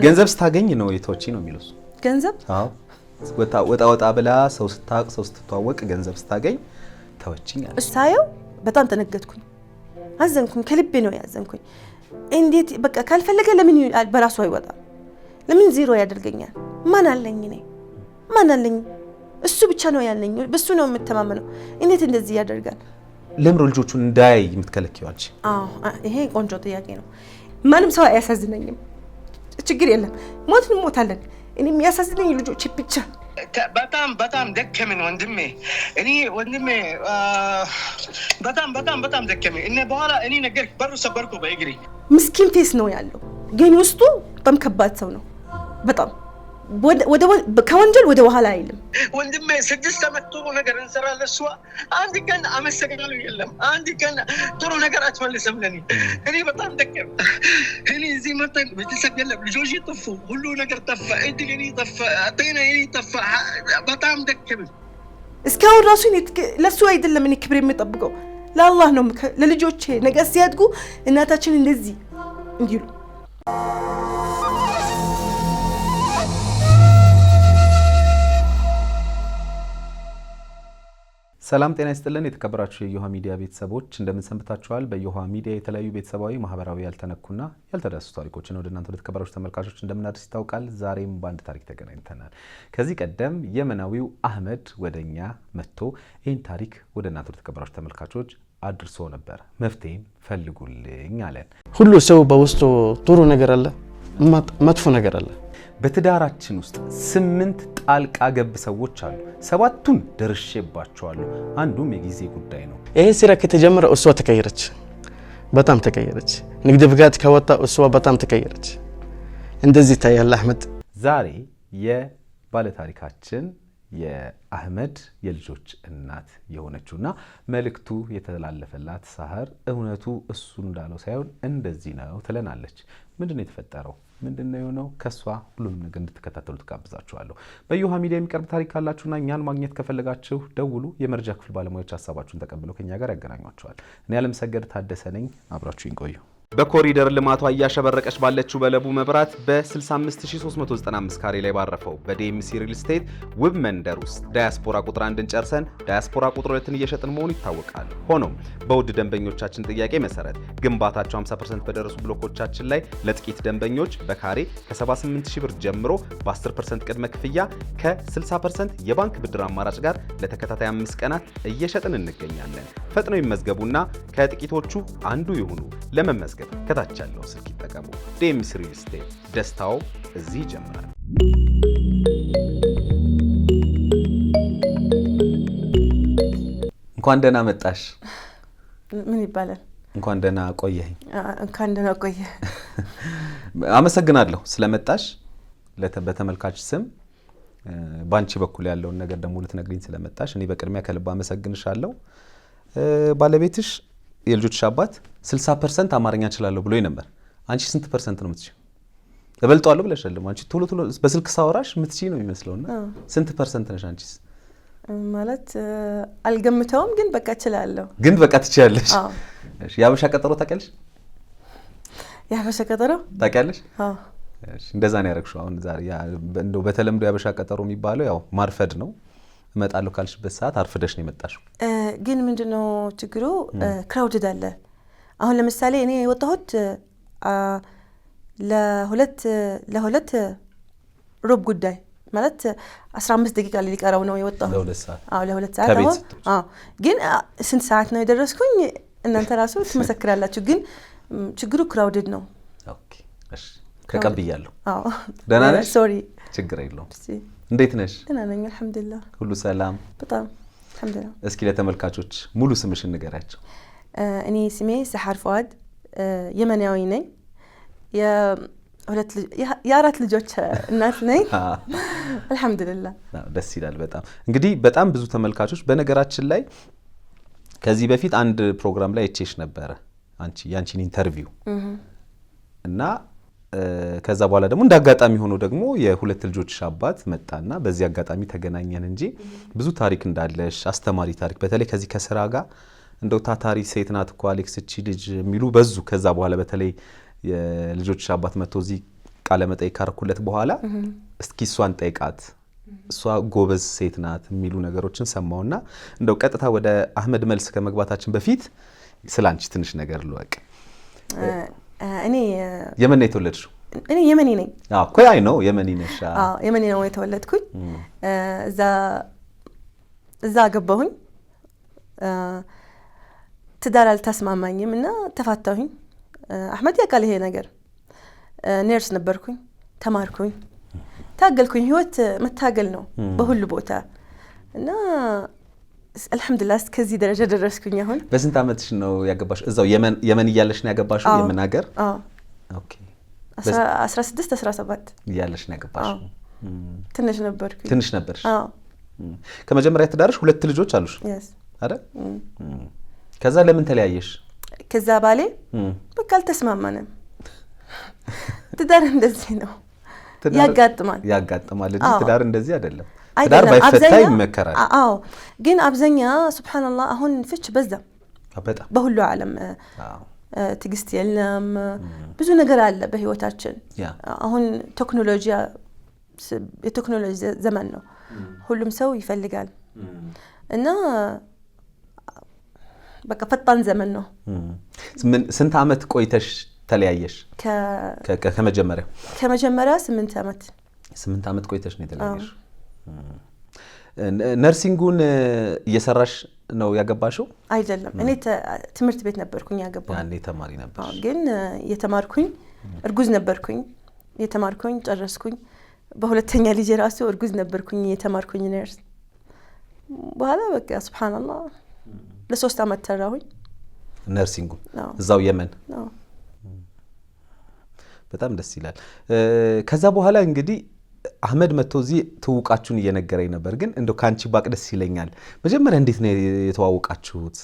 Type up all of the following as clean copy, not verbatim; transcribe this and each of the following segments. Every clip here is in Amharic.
ገንዘብ ስታገኝ ነው የተወጪ ነው የሚሉስ ገንዘብ አዎ ወጣ ብላ ሰው ስታቅ ሰው ስትተዋወቅ ገንዘብ ስታገኝ ተወጪኝ አለ እሳየው በጣም ተነገድኩኝ አዘንኩኝ ከልቤ ነው ያዘንኩኝ እንዴት በቃ ካልፈለገ ለምን በራሱ አይወጣም ለምን ዜሮ ያደርገኛል ማን አለኝ እኔ ማን አለኝ እሱ ብቻ ነው ያለኝ በሱ ነው የምተማመነው እንዴት እንደዚህ ያደርጋል ለምሮ ልጆቹን እንዳይ የምትከለኪዋች ይሄ ቆንጆ ጥያቄ ነው ማንም ሰው አያሳዝነኝም ችግር የለም ሞት እንሞታለን እኔ የሚያሳዝነኝ ልጆች ብቻ በጣም ደከመኝ ወንድሜ እኔ ወንድሜ በጣም ደከመኝ እኔ በኋላ እኔ ነገር በሩ ሰበርኩ በእግሬ ምስኪን ፌስ ነው ያለው ግን ውስጡ በጣም ከባድ ሰው ነው በጣም ወደ ከወንጀል ወደ ኋላ አይልም ወንድሜ 6 አመት ጥሩ ነገር እንሰራለን እሷ አንድ ቀን አመሰግናለሁ የለም አንድ ቀን ጥሩ ነገር አትመልስም ለኔ እኔ በጣም ደከም እኔ እዚህ መጣን ቤተሰብ የለም ልጆች ጠፉ ሁሉ ነገር ጠፋ እድል እኔ ጠፋ አጤና እኔ ጠፋ በጣም ደከም እስካሁን ራሱ ለሱ አይደለም እኔ ክብር የምጠብቀው ለአላህ ነው ለልጆቼ ነገ ሲያድጉ እናታችን እንደዚህ እንዲሉ ሰላም ጤና ይስጥልን የተከበራችሁ የዮሃ ሚዲያ ቤተሰቦች እንደምን ሰንብታችኋል በዮሃ ሚዲያ የተለያዩ ቤተሰባዊ ማህበራዊ ያልተነኩና ያልተዳሰሱ ታሪኮችን ወደ እናንተ ተከበራችሁ ተመልካቾች እንደምናደርስ ይታወቃል ዛሬም በአንድ ታሪክ ተገናኝተናል ከዚህ ቀደም የመናዊው አህመድ ወደኛ መጥቶ ይህን ታሪክ ወደ እናንተ ተከበራችሁ ተመልካቾች አድርሶ ነበር መፍትሄም ፈልጉልኝ አለን ሁሉ ሰው በውስጡ ጥሩ ነገር አለ መጥፎ ነገር አለ በትዳራችን ውስጥ 8 ጣልቃ ገብ ሰዎች አሉ 7ቱን ደርሼባቸዋለሁ አንዱም የጊዜ ጉዳይ ነው ይሄ ስራ ከተጀመረ እሷ ተቀየረች በጣም ተቀየረች ንግድ ፍቃድ ከወጣ እሷ በጣም ተቀየረች እንደዚህ ታያለ አህመድ ዛሬ የባለ ታሪካችን የአህመድ የልጆች እናት የሆነችውና መልእክቱ የተላለፈላት ሳህር እውነቱ እሱ እንዳለው ሳይሆን እንደዚህ ነው ትለናለች ምንድነው የተፈጠረው ምንድነው የሆነው ከሷ ሁሉንም ነገር እንድትከታተሉ ተጋብዛችኋለሁ በዮሃ ሚዲያ የሚቀርብ ታሪክ ካላችሁና እኛን ማግኘት ከፈለጋችሁ ደውሉ የመረጃ ክፍል ባለሙያዎች ሐሳባችሁን ተቀብለው ከኛ ጋር ያገናኟችኋል እኔ አለምሰገድ ታደሰ ነኝ አብራችሁኝ ቆዩ በኮሪደር ልማቷ እያሸበረቀች ባለችው በለቡ መብራት በ65395 ካሬ ላይ ባረፈው በዲኤምሲ ሪል ስቴት ውብ መንደር ውስጥ ዳያስፖራ ቁጥር 1ን ጨርሰን ዳያስፖራ ቁጥር 2ን እየሸጥን መሆኑ ይታወቃል ሆኖም በውድ ደንበኞቻችን ጥያቄ መሰረት ግንባታቸው 50% በደረሱ ብሎኮቻችን ላይ ለጥቂት ደንበኞች በካሬ ከ78000 ብር ጀምሮ በ10% ቅድመ ክፍያ ከ60% የባንክ ብድር አማራጭ ጋር ለተከታታይ 5 ቀናት እየሸጥን እንገኛለን ፈጥነው ይመዝገቡና ከጥቂቶቹ አንዱ ይሁኑ ለመመዝገብ ከታች ያለው ስልክ ይጠቀሙ ዲኤምሲ ሪል ስቴት ደስታው እዚህ ይጀምራል እንኳን ደህና መጣሽ ምን ይባላል እንኳን ደህና ቆየኝ እንኳን ደህና ቆየ አመሰግናለሁ ስለመጣሽ በተመልካች ስም ባንቺ በኩል ያለውን ነገር ደግሞ ልትነግሪኝ ስለመጣሽ እኔ በቅድሚያ ከልብ አመሰግንሻለሁ ባለቤትሽ የልጆች አባት 60% አማርኛ እችላለሁ ብሎኝ ነበር አንቺ ስንት % ነው የምትችይው እበልጣለሁ ብለሻል አንቺ ቶሎ በስልክ ሳወራሽ የምትችይ ነው የሚመስለውና ስንት % ነሽ አንቺስ ማለት አልገምተውም ግን በቃ እችላለሁ ግን በቃ ትችያለሽ እሺ ያበሻ ቀጠሮ ታውቂያለሽ ያበሻ ቀጠሮ ታውቂያለሽ አዎ እሺ እንደዛ ነው ያረክሽው አሁን ዛሬ እንደው በተለምዶ ያበሻ ቀጠሮ የሚባለው ያው ማርፈድ ነው እመጣለሁ ካልሽበት ሰዓት አርፍደሽ ነው የመጣሽው ግን ምንድነው ችግሩ ክራውድድ አለ አሁን ለምሳሌ እኔ የወጣሁት ለሁለት ሩብ ጉዳይ ማለት 15 ደቂቃ ሊቀረው ነው የወጣሁት ለሁለት ሰዓት አዎ ግን ስንት ሰዓት ነው የደረስኩኝ እናንተ ራሱ ትመሰክራላችሁ ግን ችግሩ ክራውድድ ነው ኦኬ እሺ ተቀብያለሁ አዎ ደህና ነሽ ሶሪ ችግር የለውም እንዴት ነሽ ደህና ነኝ አልহামዱሊላህ ሁሉ ሰላም በጣም አልহামዱሊላህ እስኪ ለተመልካቾች ሙሉ ስምሽን ንገሪያቸው እኔ ስሜ ሰሐር ፉአድ የመናዊ ነኝ የአራት ልጆች እናት ነኝ አልহামዱሊላህ ደስ ይላል በጣም እንግዲህ በጣም ብዙ ተመልካቾች በነገራችን ላይ ከዚህ በፊት አንድ ፕሮግራም ላይ እቼሽ ነበር ያንቺን ኢንተርቪው እና ከዛ በኋላ ደግሞ እንዳጋጣሚ ሆኖ ደግሞ የሁለት ልጆች አባት መጣና በዚህ አጋጣሚ ተገናኘን እንጂ ብዙ ታሪክ እንዳለሽ አስተማሪ ታሪክ በተለይ ከዚህ ከስራ ጋር እንደው ታታሪ ሴት ናት እኮ አሌክስ እቺ ልጅ የሚሉ በዙ ከዛ በኋላ በተለይ የልጆች አባት መጥቶ እዚህ ቃለ መጠይቅ ካረኩለት በኋላ እስኪ እሷን ጠይቃት እሷ ጎበዝ ሴት ናት የሚሉ ነገሮችን ሰማውና እንደው ቀጥታ ወደ አህመድ መልስ ከመግባታችን በፊት ስላንቺ ትንሽ ነገር ልወቅ። እኔ የመን ነው የተወለድሽው? እኔ የመኒ ነኝ። እኮ አይ ነው የመኒ ነሽ? የመኒ ነው የተወለድኩኝ። እዛ ገባሁኝ። ትዳር አልተስማማኝም እና ተፋታሁኝ። አህመድ ያውቃል ይሄ ነገር። ነርስ ነበርኩኝ፣ ተማርኩኝ፣ ታገልኩኝ። ህይወት መታገል ነው በሁሉ ቦታ እና አልহামዱሊላህ እስከዚህ ደረጃ ደረስኩኝ። አሁን በስንት አመትሽ ነው ያገባሽው? እዛው የመን እያለሽ ነው ያገባሽው? የመን ሀገር? ኦኬ 16 17 እያለሽ ነው ያገባሽው? ትንሽ ነበርኩኝ። ትንሽ ነበርሽ? ከመጀመሪያ ትዳርሽ 2 ልጆች አሉሽ አይደል? ከዛ ለምን ተለያየሽ? ከዛ ባሌ በቃ አልተስማማንም። ትዳር እንደዚህ ነው፣ ያጋጥማል እንጂ ትዳር እንደዚህ አይደለም። ትዳር ባይፈታ ይመከራል። ግን አብዛኛ ሱብሃንአላህ አሁን ፍች በዛ በጣም በሁሉ ዓለም ትግስት የለም። ብዙ ነገር አለ በህይወታችን። አሁን የቴክኖሎጂ ዘመን ነው። ሁሉም ሰው ይፈልጋል እና በቃ ፈጣን ዘመን ነው። ስንት አመት ቆይተሽ ተለያየሽ? ከመጀመሪያ 8 አመት 8 አመት ቆይተሽ ነው የተለያየሽ። ነርሲንጉን እየሰራሽ ነው ያገባሽው? አይደለም፣ እኔ ትምህርት ቤት ነበርኩኝ ያገባው። ያኔ ተማሪ ነበርሽ? ግን የተማርኩኝ እርጉዝ ነበርኩኝ። የተማርኩኝ ጨረስኩኝ። በሁለተኛ ልጅ ራሱ እርጉዝ ነበርኩኝ የተማርኩኝ ነርስ። በኋላ በቃ ሱብሃንአላህ ለ3 አመት ተራሁኝ ነርሲንጉ እዛው የመን። በጣም ደስ ይላል። ከዛ በኋላ እንግዲህ አህመድ መጥቶ እዚህ ትውቃችሁን እየነገረኝ ነበር። ግን እንደው ካንቺ ባቅ ደስ ይለኛል። መጀመሪያ እንዴት ነው የተዋወቃችሁት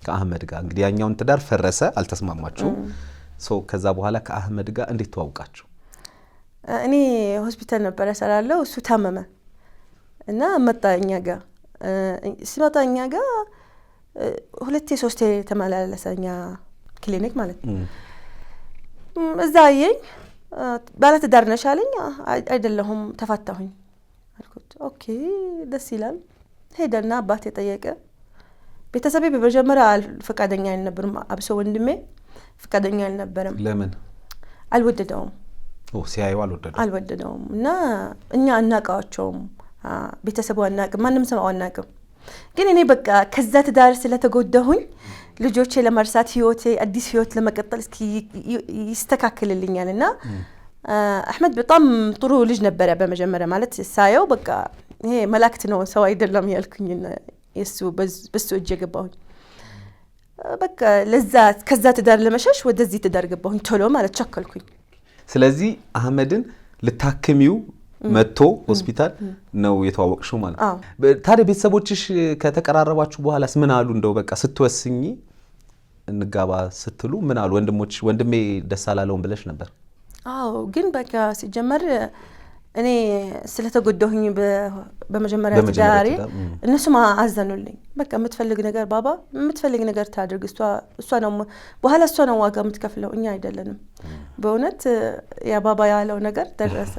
ከአህመድ ጋር? እንግዲህ ያኛውን ትዳር ፈረሰ፣ አልተስማማችሁም። ከዛ በኋላ ከአህመድ ጋር እንዴት ተዋወቃችሁ? እኔ ሆስፒታል ነበር እሰራለሁ። እሱ ታመመ እና መጣ እኛ ጋር። ሲመጣ እኛ ጋር 2-3 ተመላለሰኛ ክሊኒክ ማለት ነው። እዛ አየኝ። ባለትዳር ነሽ አለኝ። አይደለሁም ተፋታሁኝ አልኩት። ኦኬ ደስ ይላል። ሄደና አባቴ ጠየቀ። ቤተሰቤ በመጀመሪያ ፈቃደኛ አልነበረም። አብሶ ወንድሜ ፈቃደኛ አልነበረም። ለምን? አልወደደውም። ሲያዩ አልወደደውም እና እኛ አናውቃቸውም። ቤተሰቡ አናውቅም፣ ማንም ሰው አናውቅም። ግን እኔ በቃ ከዛ ትዳር ስለተጎዳሁኝ ልጆቼ ለመርሳት ህይወቴ አዲስ ህይወት ለመቀጠል እስኪ ይስተካከልልኛል እና አህመድ በጣም ጥሩ ልጅ ነበረ። በመጀመሪያ ማለት ሳየው በቃ ይሄ መላእክት ነው ሰው አይደለም ያልኩኝ በሱ እጅ ገባሁኝ። በቃ ለዛ ከዛ ትዳር ለመሸሽ ወደዚህ ትዳር ገባሁኝ ቶሎ ማለት ቸከልኩኝ። ስለዚህ አህመድን ልታክሚው መጥቶ ሆስፒታል ነው የተዋወቅሽው ማለት ነው። ታዲያ ቤተሰቦችሽ ከተቀራረባችሁ በኋላስ ምን አሉ? እንደው በቃ ስትወስኚ እንጋባ ስትሉ ምን አሉ? ወንድሜ ደስ አላለውም ብለሽ ነበር? ግን በቃ ሲጀመር እኔ ስለተጎዳሁኝ በመጀመሪያ ትዳሬ እነሱም አዘኑልኝ። በቃ የምትፈልግ ነገር ባባ የምትፈልግ ነገር ታድርግ፣ እሷ ነው በኋላ እሷ ነው ዋጋ የምትከፍለው፣ እኛ አይደለንም። በእውነት ያ ባባ ያለው ነገር ደረሰ።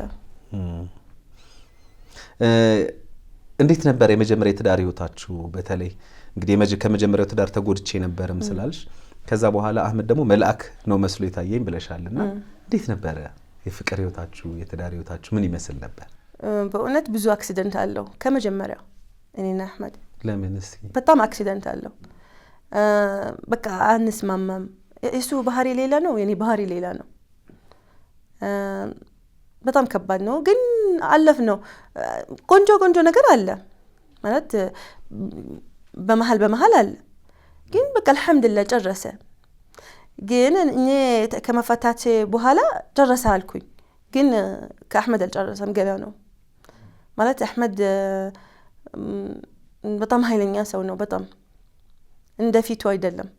እንዴት ነበር የመጀመሪያ የትዳር ህይወታችሁ? በተለይ እንግዲህ ከመጀመሪያው ትዳር ተጎድቼ ነበርም ስላልሽ ከዛ በኋላ አህመድ ደግሞ መልአክ ነው መስሎ የታየኝ ብለሻልና እንዴት ነበር የፍቅር ህይወታችሁ የትዳር ህይወታችሁ ምን ይመስል ነበር? በእውነት ብዙ አክሲደንት አለው ከመጀመሪያው እኔና አህመድ። ለምን እስኪ? በጣም አክሲደንት አለው። በቃ አንስማማም። እሱ ባህሪ ሌላ ነው፣ የኔ ባህሪ ሌላ ነው። በጣም ከባድ ነው፣ ግን አለፍ ነው። ቆንጆ ነገር አለ ማለት በመሃል አለ። ግን በቃ አልহামዱሊላህ ጨረሰ። ግን እኔ ከመፈታት በኋላ ጨረሰ አልኩኝ። ግን ከአህመድ አልጨረሰም፣ ገና ነው ማለት አህመድ በጣም ኃይለኛ ሰው ነው። በጣም እንደፊቱ አይደለም።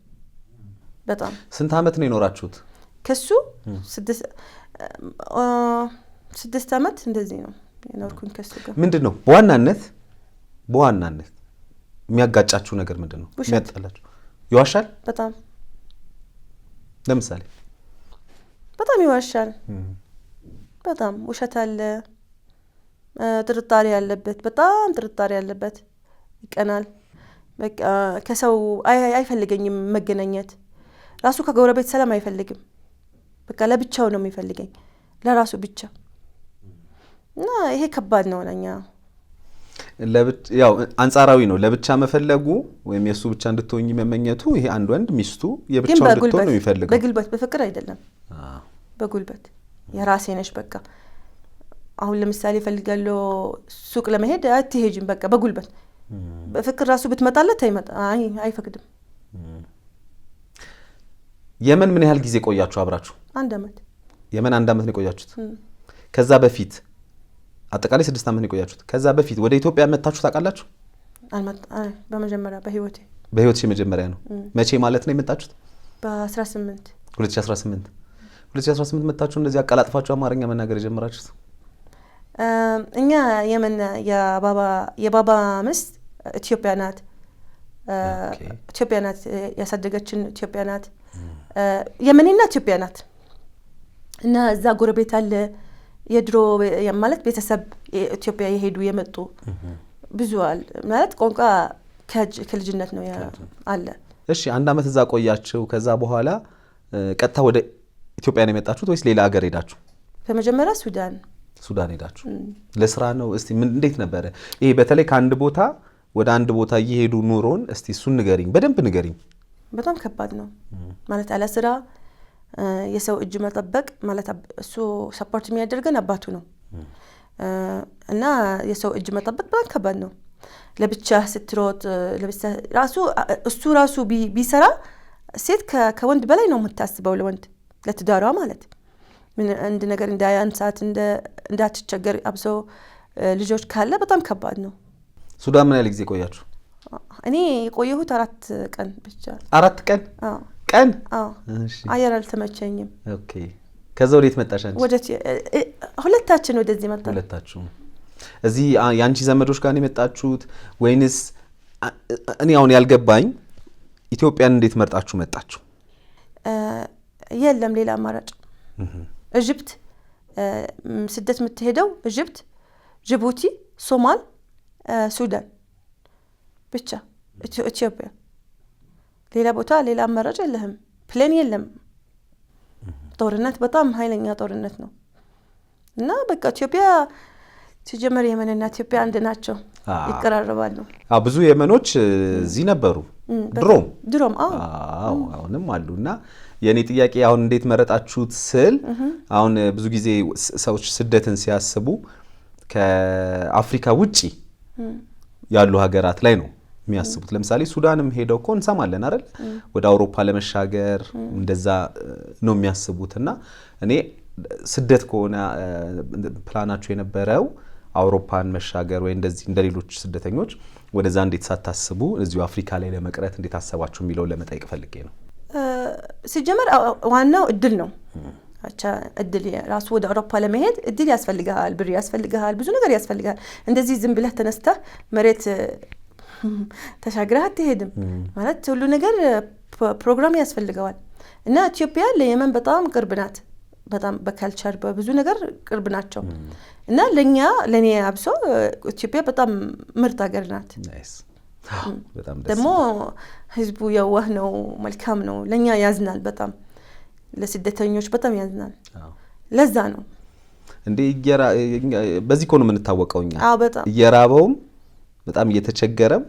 በጣም ስንት አመት ነው የኖራችሁት ከሱ? 6 አመት እንደዚህ ነው የኖርኩኝ ከሱ ጋር። ምንድነው በዋናነት የሚያጋጫችሁ ነገር ምንድነው? የሚያጣላችሁ? ይዋሻል በጣም። ለምሳሌ በጣም ይዋሻል። በጣም ውሸት አለ፣ ጥርጣሬ ያለበት፣ በጣም ጥርጣሬ ያለበት። ይቀናል። በቃ ከሰው አይፈልገኝም መገናኘት። ራሱ ከጎረቤት ሰላም አይፈልግም። በቃ ለብቻው ነው የሚፈልገኝ፣ ለራሱ ብቻ። እና ይሄ ከባድ ነው ለኛ። ያው አንጻራዊ ነው ለብቻ መፈለጉ ወይም የሱ ብቻ እንድትሆኝ መመኘቱ። ይሄ አንድ ወንድ ሚስቱ የብቻው እንድትሆን ነው የሚፈልገው። በጉልበት በፍቅር አይደለም፣ በጉልበት የራሴ ነሽ በቃ። አሁን ለምሳሌ ፈልጋለሁ ሱቅ ለመሄድ አትሄጂም በቃ በጉልበት። በፍቅር ራሱ ብትመጣለት አይፈቅድም። የመን ምን ያህል ጊዜ ቆያችሁ አብራችሁ? 1 አመት። የመን 1 አመት ነው የቆያችሁት? ከዛ በፊት አጠቃላይ 6 አመት ነው የቆያችሁት። ከዛ በፊት ወደ ኢትዮጵያ መጣችሁ ታውቃላችሁ? በመጀመሪያ በህይወትሽ የመጀመሪያ ነው። መቼ ማለት ነው የመጣችሁት? በ18 2018 መጣችሁ። እንደዚህ አቀላጥፋችሁ አማርኛ መናገር የጀመራችሁት? እኛ የመን የባባ ምስት ኢትዮጵያ ናት። ኢትዮጵያ ናት ያሳደገችን፣ ኢትዮጵያ ናት። የመንና ኢትዮጵያ ናት። እና እዛ ጎረቤት አለ የድሮ ማለት ቤተሰብ ኢትዮጵያ የሄዱ የመጡ ብዙ አለ ማለት ቋንቋ ከልጅነት ነው አለ። እሺ 1 አመት እዛ ቆያችሁ። ከዛ በኋላ ቀጥታ ወደ ኢትዮጵያ ነው የመጣችሁት ወይስ ሌላ ሀገር ሄዳችሁ? በመጀመሪያ ሱዳን ሄዳችሁ ለስራ ነው? እስቲ እንዴት ነበረ ይሄ በተለይ ከአንድ ቦታ ወደ አንድ ቦታ እየሄዱ ኑሮን እስቲ እሱን ንገሪኝ፣ በደንብ ንገሪኝ። በጣም ከባድ ነው ማለት አለ ስራ የሰው እጅ መጠበቅ ማለት እሱ ሰፖርት የሚያደርገን አባቱ ነው። እና የሰው እጅ መጠበቅ በጣም ከባድ ነው። ለብቻ ስትሮጥ ለብቻ እሱ ራሱ ቢሰራ ሴት ከወንድ በላይ ነው የምታስበው ለወንድ ለትዳሯ ማለት ምን አንድ ነገር እንዳያንሳት እንዳትቸገር አብሶ ልጆች ካለ በጣም ከባድ ነው። ሱዳን ምን ያህል ጊዜ ቆያችሁ? እኔ የቆየሁት 4 ቀን ብቻ። 4 ቀን? ቀን? እሺ። አየር አልተመቸኝም። ኦኬ። ከዛ ወዴት መጣሽ አንቺ? ሁለታችን ወደዚህ መጣን። ሁለታችሁ እዚህ ያንቺ ዘመዶች ጋር ነው የመጣችሁት ወይንስ? እኔ አሁን ያልገባኝ ኢትዮጵያን እንዴት መርጣችሁ መጣችሁ? የለም ሌላ አማራጭ። ኢጅፕት ስደት የምትሄደው ኢጅፕት፣ ጅቡቲ፣ ሶማል፣ ሱዳን ብቻ። ኢትዮጵያ ሌላ ቦታ ሌላ አማራጭ የለህም። ፕሌን የለም። ጦርነት በጣም ኃይለኛ ጦርነት ነው። እና በቃ ኢትዮጵያ ሲጀመር የመንና ኢትዮጵያ አንድ ናቸው፣ ይቀራረባሉ። ብዙ የመኖች እዚህ ነበሩ ድሮም አሁንም አሉና የኔ ጥያቄ አሁን እንዴት መረጣችሁት ስል አሁን ብዙ ጊዜ ሰዎች ስደትን ሲያስቡ ከአፍሪካ ውጪ ያሉ ሀገራት ላይ ነው የሚያስቡት። ለምሳሌ ሱዳንም ሄደው እኮ እንሰማለን አይደል? ወደ አውሮፓ ለመሻገር እንደዛ ነው የሚያስቡትና እኔ ስደት ከሆነ ፕላናችሁ የነበረው አውሮፓን መሻገር ወይ እንደዚህ እንደሌሎች ስደተኞች ወደዛ እንዴት ሳታስቡ እዚሁ አፍሪካ ላይ ለመቅረት እንዴት አሰባችሁ የሚለው ለመጠየቅ ፈልጌ ነው። ሲጀመር ዋናው እድል ነው። አቻ እድል ራሱ ወደ አውሮፓ ለመሄድ እድል ያስፈልጋል፣ ብር ያስፈልጋል፣ ብዙ ነገር ያስፈልጋል። እንደዚህ ዝም ብለህ ተነስተህ መሬት ተሻግረህ አትሄድም ማለት ሁሉ ነገር ፕሮግራም ያስፈልገዋል። እና ኢትዮጵያ ለየመን በጣም ቅርብ ናት። በጣም በካልቸር በብዙ ነገር ቅርብ ናቸው። እና ለኔ አብሶ ኢትዮጵያ በጣም ምርጥ ሀገር ናት። በጣም ደግሞ ህዝቡ የዋህ ነው፣ መልካም ነው። ለኛ ያዝናል፣ በጣም ለስደተኞች በጣም ያዝናል። ለዛ ነው እንዴ በዚህ ኮን የምንታወቀው እኛ። በጣም እየራበውም በጣም እየተቸገረም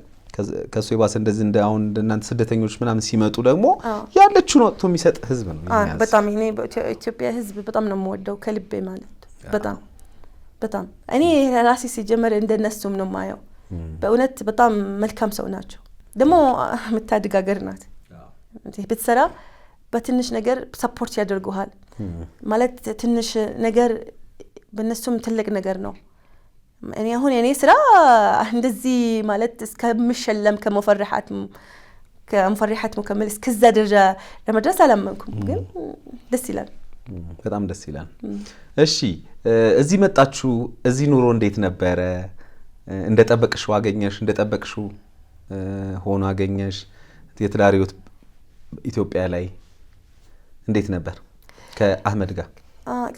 ከሱ የባሰ እንደዚህ አሁን እናንተ ስደተኞች ምናምን ሲመጡ ደግሞ ያለችውን ወጥቶ የሚሰጥ ህዝብ ነው። በጣም እኔ ኢትዮጵያ ህዝብ በጣም ነው የምወደው ከልቤ ማለት በጣም እኔ ራሴ ሲጀመር እንደነሱም ነው ማየው። በእውነት በጣም መልካም ሰው ናቸው። ደግሞ የምታድግ ሀገር ናት። ብትሰራ በትንሽ ነገር ሰፖርት ያደርጉሃል ማለት ትንሽ ነገር በእነሱም ትልቅ ነገር ነው። እኔ አሁን የኔ ስራ እንደዚህ ማለት እስከምሸለም ከመፈሪሐት ሙከመል እስከዛ ደረጃ ለመድረስ አላመንኩም፣ ግን ደስ ይላል። በጣም ደስ ይላል። እሺ እዚህ መጣችሁ። እዚህ ኑሮ እንዴት ነበረ? እንደጠበቅሽው አገኘሽ? እንደጠበቅሽው ሆኖ አገኘሽ? የትዳር ህይወት ኢትዮጵያ ላይ እንዴት ነበር ከአህመድ ጋር?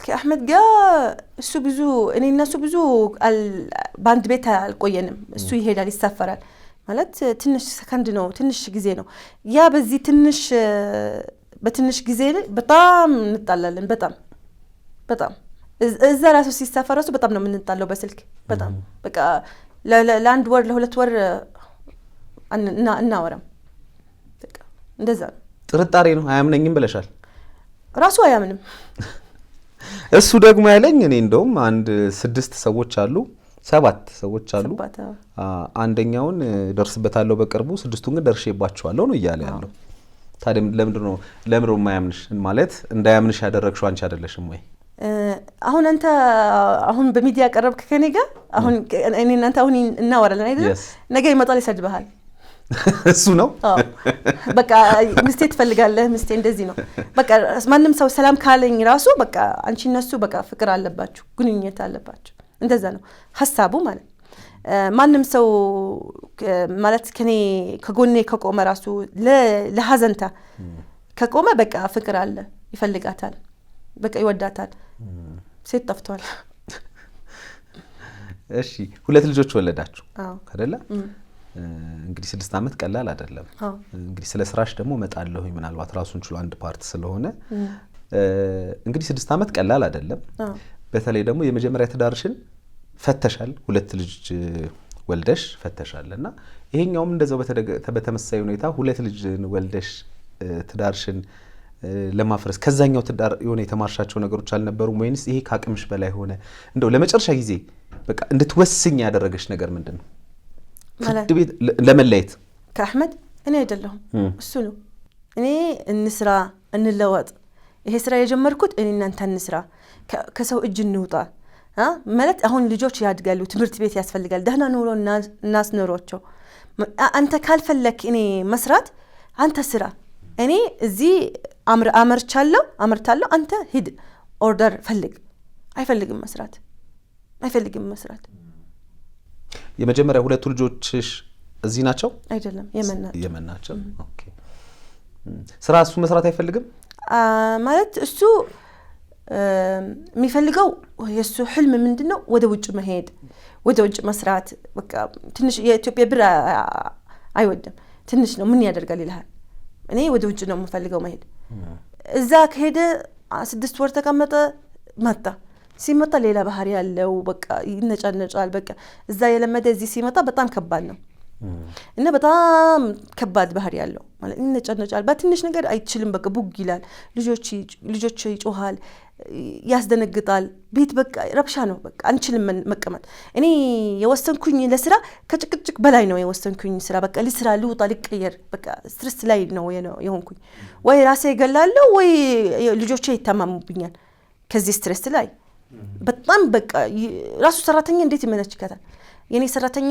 ከአህመድ ጋር እሱ ብዙ እኔና እሱ ብዙ በአንድ ቤት አልቆየንም። እሱ ይሄዳል ይሳፈራል ማለት ትንሽ ሰከንድ ነው ትንሽ ጊዜ ነው። ያ በዚህ በትንሽ ጊዜ በጣም እንጣላለን። በጣም እዛ ራሱ ሲሳፈር ራሱ በጣም ነው የምንጣለው በስልክ በጣም በቃ ለአንድ ወር ለሁለት ወር እናወራም። በቃ እንደዛ ነው። ጥርጣሬ ነው። አያምነኝም ብለሻል። ራሱ አያምንም። እሱ ደግሞ ያለኝ እኔ እንደውም አንድ 6 ሰዎች አሉ 7 ሰዎች አሉ አንደኛውን ደርስበታለሁ በቅርቡ 6ቱን ግን ደርሼባቸዋለሁ ነው እያለ ያለው። ታዲያ ለምንድነው የማያምንሽ? ማለት እንዳያምንሽ ያደረግሽው አንቺ አይደለሽም ወይ? አሁን አንተ አሁን በሚዲያ ቀረብክ ከኔ ጋር አሁን እኔ እናንተ አሁን እናወራለን አይደል? ነገ ይመጣል ይሰድብሃል። እሱ ነው በቃ ምስቴ ትፈልጋለህ ምስቴ እንደዚህ ነው በቃ ማንንም ሰው ሰላም ካለኝ ራሱ በቃ አንቺ እነሱ በቃ ፍቅር አለባችሁ ግንኙነት አለባችሁ እንደዛ ነው ሐሳቡ ማለት ማንንም ሰው ማለት ከኔ ከጎኔ ከቆመ ራሱ ለሐዘንታ ከቆመ በቃ ፍቅር አለ ይፈልጋታል በቃ ይወዳታል። ሴት ጠፍቷል። እሺ 2 ልጆች ወለዳችሁ አይደለ? እንግዲህ 6 ዓመት ቀላል አይደለም። እንግዲህ ስለ ስራሽ ደግሞ መጣለሁኝ ምናልባት ራሱን ችሎ አንድ ፓርት ስለሆነ እንግዲህ 6 ዓመት ቀላል አይደለም። በተለይ ደግሞ የመጀመሪያ ትዳርሽን ፈተሻል 2 ልጅ ወልደሽ ፈተሻልና ይሄኛውም እንደዛው በተመሳሳይ ሁኔታ 2 ልጅ ወልደሽ ትዳርሽን ለማፍረስ ከዛኛው ትዳር የሆነ የተማርሻቸው ነገሮች አልነበሩም ወይንስ ይሄ ካቅምሽ በላይ ሆነ? እንደው ለመጨረሻ ጊዜ በቃ እንድትወስኝ ያደረገሽ ነገር ምንድነው? ፍርድ ቤት ለመለየት ከአህመድ እኔ አይደለሁም እሱ ነው። እኔ እንስራ እንለወጥ ይሄ ስራ የጀመርኩት እኔ እናንተ እንስራ ከሰው እጅ እንውጣ ማለት አሁን ልጆች ያድጋሉ ትምህርት ቤት ያስፈልጋል ደህና ኑሮ እናስኖራቸው። አንተ ካልፈለክ እኔ መስራት አንተ ስራ እኔ እዚህ አመርታለሁ አንተ ሂድ ኦርደር ፈልግ። አይፈልግም መስራት የመጀመሪያ 2 ልጆችሽ እዚህ ናቸው? አይደለም የመን ናቸው። ኦኬ ስራ እሱ መስራት አይፈልግም ማለት እሱ የሚፈልገው የሱ ህልም ምንድነው ወደ ውጭ መሄድ ወደ ውጭ መስራት በቃ ትንሽ የኢትዮጵያ ብር አይወድም ትንሽ ነው ምን ያደርጋል ይላል። እኔ ወደ ውጭ ነው የምፈልገው መሄድ። እዛ ከሄደ 6 ወር ተቀመጠ መጣ ሲመጣ ሌላ ባህሪ ያለው በቃ ይነጫነጫል በቃ እዛ የለመደ እዚህ ሲመጣ በጣም ከባድ ነው እና በጣም ከባድ ባህሪ ያለው ማለት ይነጫነጫል በትንሽ ነገር አይችልም በቃ ቡግ ይላል ልጆች ይጮሃል ያስደነግጣል ቤት በቃ ረብሻ ነው በቃ አንችልም መቀመጥ። እኔ የወሰንኩኝ ለስራ ከጭቅጭቅ በላይ ነው የወሰንኩኝ ስራ በቃ ለስራ ልውጣ ልቀየር በቃ ስትረስ ላይ ነው የሆንኩኝ ወይ ራሴ ገላለሁ ወይ ልጆቼ ይተማሙብኛል ከዚህ ስትረስ ላይ በጣም በቃ ራሱ ሰራተኛ እንዴት ይመነጭካታል የኔ ሰራተኛ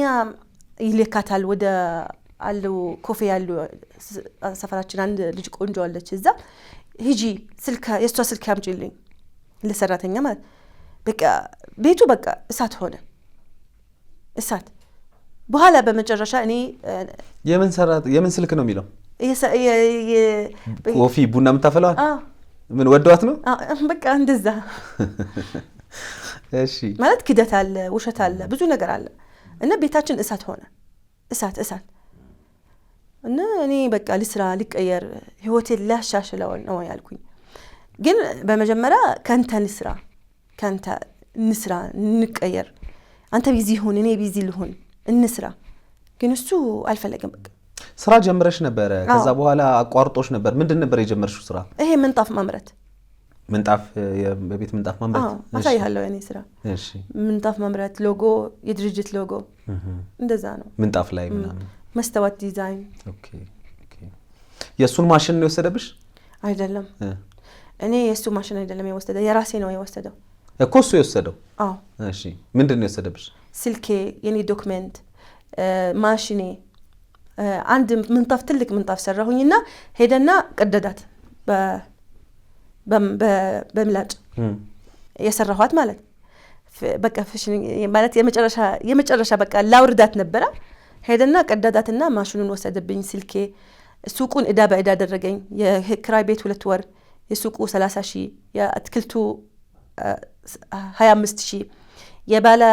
ይልካታል ወደ አለው ኮፌ ያለው ሰፈራችን አንድ ልጅ ቆንጆ አለች እዛ ሂጂ የሷ ስልክ ያምጪልኝ ለሰራተኛ ማለት በቃ ቤቱ በቃ እሳት ሆነ እሳት። በኋላ በመጨረሻ እኔ የምን ስልክ ነው የሚለው ኮፊ ቡና የምታፈላው ምን ወደዋት ነው በቃ እንደዛ እሺ ማለት ክደት አለ ውሸት አለ ብዙ ነገር አለ እና ቤታችን እሳት ሆነ እሳት እና እኔ በቃ ልስራ ልቀየር ህይወቴን ላሻሽለው ነው ያልኩኝ። ግን በመጀመሪያ ካንተ እንስራ እንቀየር አንተ ቢዚ ሁን እኔ ቢዚ ልሁን እንስራ። ግን እሱ አልፈለገም በቃ ስራ ጀምረሽ ነበር ከዛ በኋላ አቋርጦሽ ነበር ምንድን ነበር የጀመርሽው ስራ? ይሄ ምንጣፍ ማምረት በቤት ምንጣፍ ማምረት አሳይሃለሁ የኔ ስራ እሺ ምንጣፍ ማምረት ሎጎ የድርጅት ሎጎ እንደዛ ነው ምንጣፍ ላይ ምናምን መስተዋት ዲዛይን ኦኬ የሱን ማሽን ነው የወሰደብሽ? አይደለም እኔ የሱ ማሽን አይደለም የወሰደው የራሴ ነው የወሰደው እኮ እሱ የወሰደው እሺ ምንድን ነው የወሰደብሽ? ስልኬ የኔ ዶክመንት ማሽኔ አንድ ምንጣፍ ትልቅ ምንጣፍ ሰራሁኝና ሄደና ቀደዳት በምላጭ የሰራኋት ማለት በቃ ፍሽን ማለት የመጨረሻ በቃ ላውርዳት ነበር። ሄደና ቀደዳትና ማሽኑን ወሰደብኝ ስልኬ ሱቁን እዳ በእዳ አደረገኝ። የክራይ ቤት 2 ወር የሱቁ 30,000 የአትክልቱ 25,000 የባለ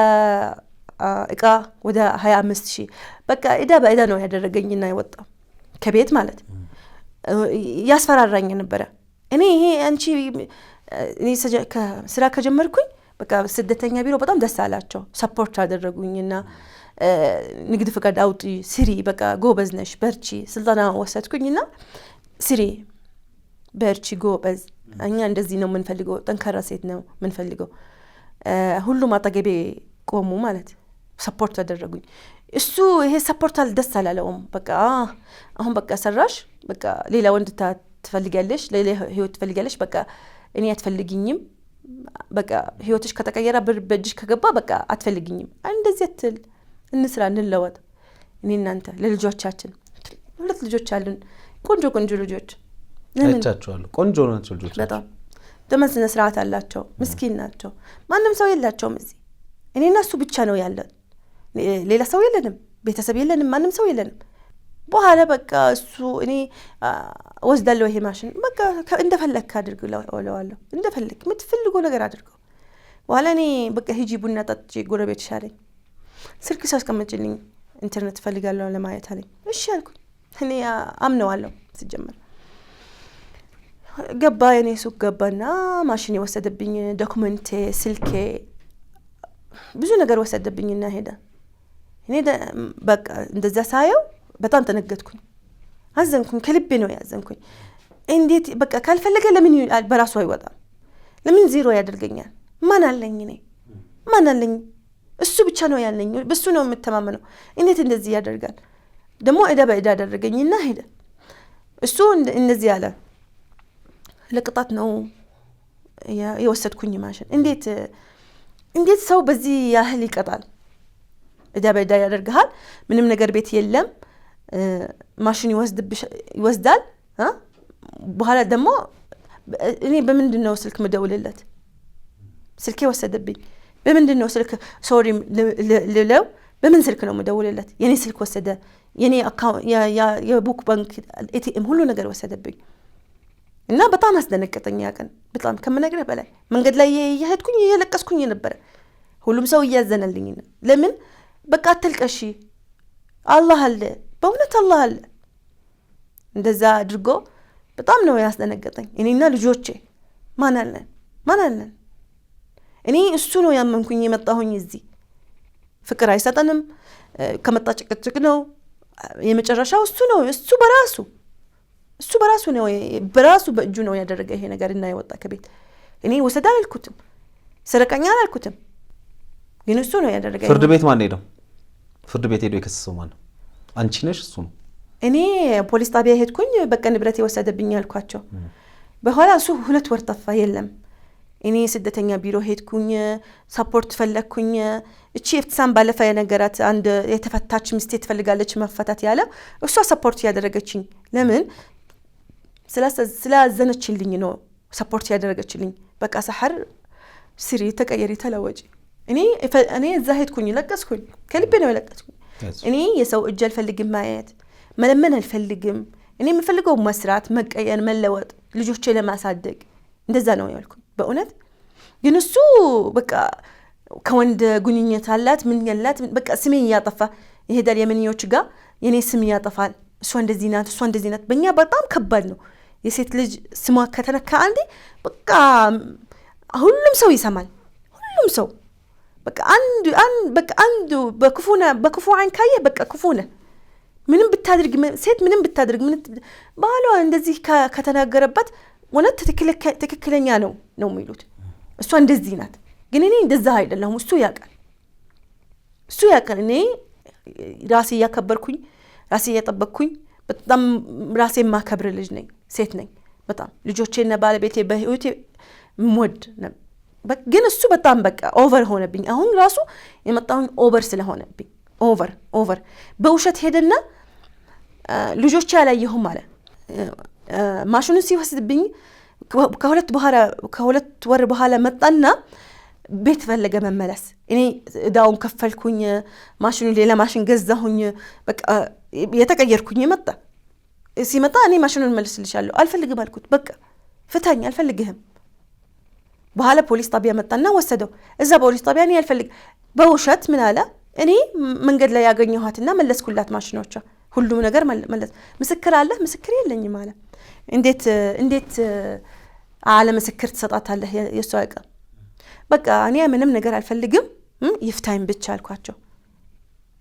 እቃ ወደ 25,000 በቃ እዳ በእዳ ነው ያደረገኝና የወጣው ከቤት ማለት ያስፈራራኝ ነበረ። እኔ ይሄ አንቺ እኔ ስራ ከጀመርኩኝ በቃ ስደተኛ ቢሮ በጣም ደስ አላቸው ሰፖርት አደረጉኝና ንግድ ፍቃድ አውጪ ስሪ በቃ ጎበዝ ነሽ በርቺ ስልጠና ወሰድኩኝና ስሪ በርቺ ጎበዝ እኛ እንደዚህ ነው የምንፈልገው ጠንካራ ሴት ነው የምንፈልገው ሁሉም አጠገቤ ቆሙ ማለት ሰፖርት አደረጉኝ። እሱ ይሄ ሰፖርት ደስ አላለውም። በቃ አሁን በቃ ሰራሽ በቃ ሌላ ወንድ ትፈልጊያለሽ ሌላ ህይወት ትፈልጊያለሽ በቃ እኔ አትፈልጊኝም በቃ ህይወትሽ ከተቀየረ ብር በእጅሽ ከገባ በቃ አትፈልጊኝም እንደዚህ አትል እንስራ እንለወጥ እኔ እናንተ ለልጆቻችን 2 ልጆች አሉን ቆንጆ ልጆች አይቻቸዋለሁ ቆንጆ ናቸው ልጆች በጣም ደመስነ ስርዓት አላቸው ምስኪን ናቸው ማንም ሰው የላቸውም እዚህ እኔና እሱ ብቻ ነው ያለን ሌላ ሰው የለንም ቤተሰብ የለንም ማንም ሰው የለንም። በኋላ በቃ እሱ እኔ ወስዳለሁ ይሄ ማሽን በቃ እንደፈለክ አድርግ ለዋለሁ እንደፈለክ የምትፈልገው ነገር አድርገው በኋላ እኔ በቃ ሂጂ ቡና ጠጥቼ ጎረቤት ሻለኝ ስልክ ሳስቀምጭልኝ ኢንተርኔት ፈልጋለሁ ለማየት አለኝ። እሺ አልኩኝ እኔ አምነዋለሁ ሲጀመር ገባ የኔ ሱቅ ገባና ማሽን የወሰደብኝ ዶክመንቴ ስልኬ ብዙ ነገር ወሰደብኝና ሄደ። እኔ በቃ እንደዛ ሳየው በጣም ተነገጥኩኝ አዘንኩኝ ከልቤ ነው ያዘንኩኝ። እንዴት በቃ ካልፈለገ ለምን በራሱ አይወጣም ለምን ዜሮ ያደርገኛል? ማን አለኝ እኔ ማን አለኝ? እሱ ብቻ ነው ያለኝ በሱ ነው የምተማመነው። እንዴት እንደዚህ ያደርጋል? ደግሞ እዳ በእዳ አደረገኝና ሄደ። እሱ እንደዚህ ያለ ለቅጣት ነው የወሰድኩኝ ማሽን። እንዴት ሰው በዚህ ያህል ይቀጣል? እዳ በእዳ ያደርጋል ምንም ነገር ቤት የለም ማሽን ይወስዳል በኋላ ደግሞ እኔ በምንድነው ስልክ መደውልለት? ስልኬ ወሰደብኝ በምንድነው ስልክ ሶሪ ልለው በምን ስልክ ነው መደውልለት? የኔ ስልክ ወሰደ የኔ አካውንት የቡክ ባንክ ኤቲኤም ሁሉ ነገር ወሰደብኝ እና በጣም አስደነቀጠኝ። ያቀን በጣም ከመነግርህ በላይ መንገድ ላይ እየሄድኩኝ እየለቀስኩኝ ነበር። ሁሉም ሰው እያዘነልኝ ነው። ለምን በቃ አትልቀሺ አላህ አለ በእውነት አላህ አለ። እንደዛ አድርጎ በጣም ነው ያስደነቀጠኝ። እኔና ልጆቼ ማን አለን? እኔ እሱ ነው ያመንኩኝ የመጣሁኝ እዚህ። ፍቅር አይሰጠንም ከመጣ ጭቅጭቅ ነው የመጨረሻው። እሱ ነው በራሱ በእጁ ነው ያደረገ ይሄ ነገር እና የወጣ ከቤት። እኔ ወሰዳ አልኩትም ሰረቀኛ አልኩትም ግን እሱ ነው ያደረገ። ፍርድ ቤት ማን ሄደው? ፍርድ ቤት ሄዶ የከሰሰው ማን ነው? አንቺ ነሽ እሱ ነው? እኔ ፖሊስ ጣቢያ ሄድኩኝ በቃ ንብረት የወሰደብኝ አልኳቸው። በኋላ እሱ 2 ወር ጠፋ የለም። እኔ ስደተኛ ቢሮ ሄድኩኝ ሰፖርት ፈለኩኝ። እቺ እፍትሳም ባለፈ የነገራት አንድ የተፈታች ሚስት ትፈልጋለች መፈታት ያለ እሷ ሰፖርት ያደረገችኝ። ለምን ስላዘነችልኝ ነው ሰፖርት ያደረገችልኝ። በቃ ሰሐር ስሪ ተቀየሪ ተለወጪ። እኔ እዛ ሄድኩኝ ለቀስኩኝ ከልቤ ነው ለቀስኩኝ። እኔ የሰው እጅ አልፈልግም ማየት መለመን አልፈልግም። እኔ የምፈልገው መስራት መቀየር መለወጥ ልጆቼ ለማሳደግ እንደዛ ነው ያልኩኝ በእውነት። ግን እሱ በቃ ከወንድ ጉንኝነት አላት ምን ያላት በቃ ስሜ ያጠፋ ይሄዳል የመንዮች ጋር የኔ ስም ያጠፋል። እሷ እንደዚህ ናት በእኛ በጣም ከባድ ነው። የሴት ልጅ ስሟ ከተነካ አንዴ በቃ ሁሉም ሰው ይሰማል። ሁሉም ሰው በቃ አንዱ በክፉ አይን ካየ በቃ ክፉ ነህ ምንም ብታድርግ ሴት ምንም ብታድርግ ባሏ እንደዚህ ከተናገረበት ወነት ትክክለኛ ነው የሚሉት። እሷ እንደዚህ ናት ግን እኔ እንደዛ አይደለም። እሱ ያውቃል እኔ ራሴ ያከበርኩኝ ራሴ ያጠበቅኩኝ በጣም ራሴ ማከብር ልጅ ነኝ ሴት ነኝ። በጣም ልጆቼና ባለቤቴ በህይወቴ ሞድ ነው። ግን እሱ በጣም በቃ ኦቨር ሆነብኝ። አሁን ራሱ የመጣሁኝ ኦቨር ስለሆነብኝ ኦቨር በውሸት ሄደና ልጆቼ ያላየሁም ማለት ማሽኑን ሲወስድብኝ ከሁለት ወር በኋላ መጣና ቤት ፈለገ መመለስ። እኔ እዳውን ከፈልኩኝ ማሽኑ ሌላ ማሽን ገዛሁኝ በቃ የተቀየርኩኝ ሲመጣ እኔ ማሽኑን መልስልሻለሁ አልፈልግም አልኩት። በቃ ፍታኝ አልፈልግህም በኋላ ፖሊስ ጣቢያ መጣና ወሰደው። እዛ ፖሊስ ጣቢያ እኔ አልፈልግ በውሸት ምን አለ እኔ መንገድ ላይ ያገኘኋትና መለስኩላት ማሽኖቿ ሁሉም ነገር መለስ። ምስክር አለ? ምስክር የለኝም አለ። እንዴት አለ ምስክር ትሰጣታለህ? የሷ አይቀ በቃ እኔ ምንም ነገር አልፈልግም ይፍታኝ ብቻ አልኳቸው።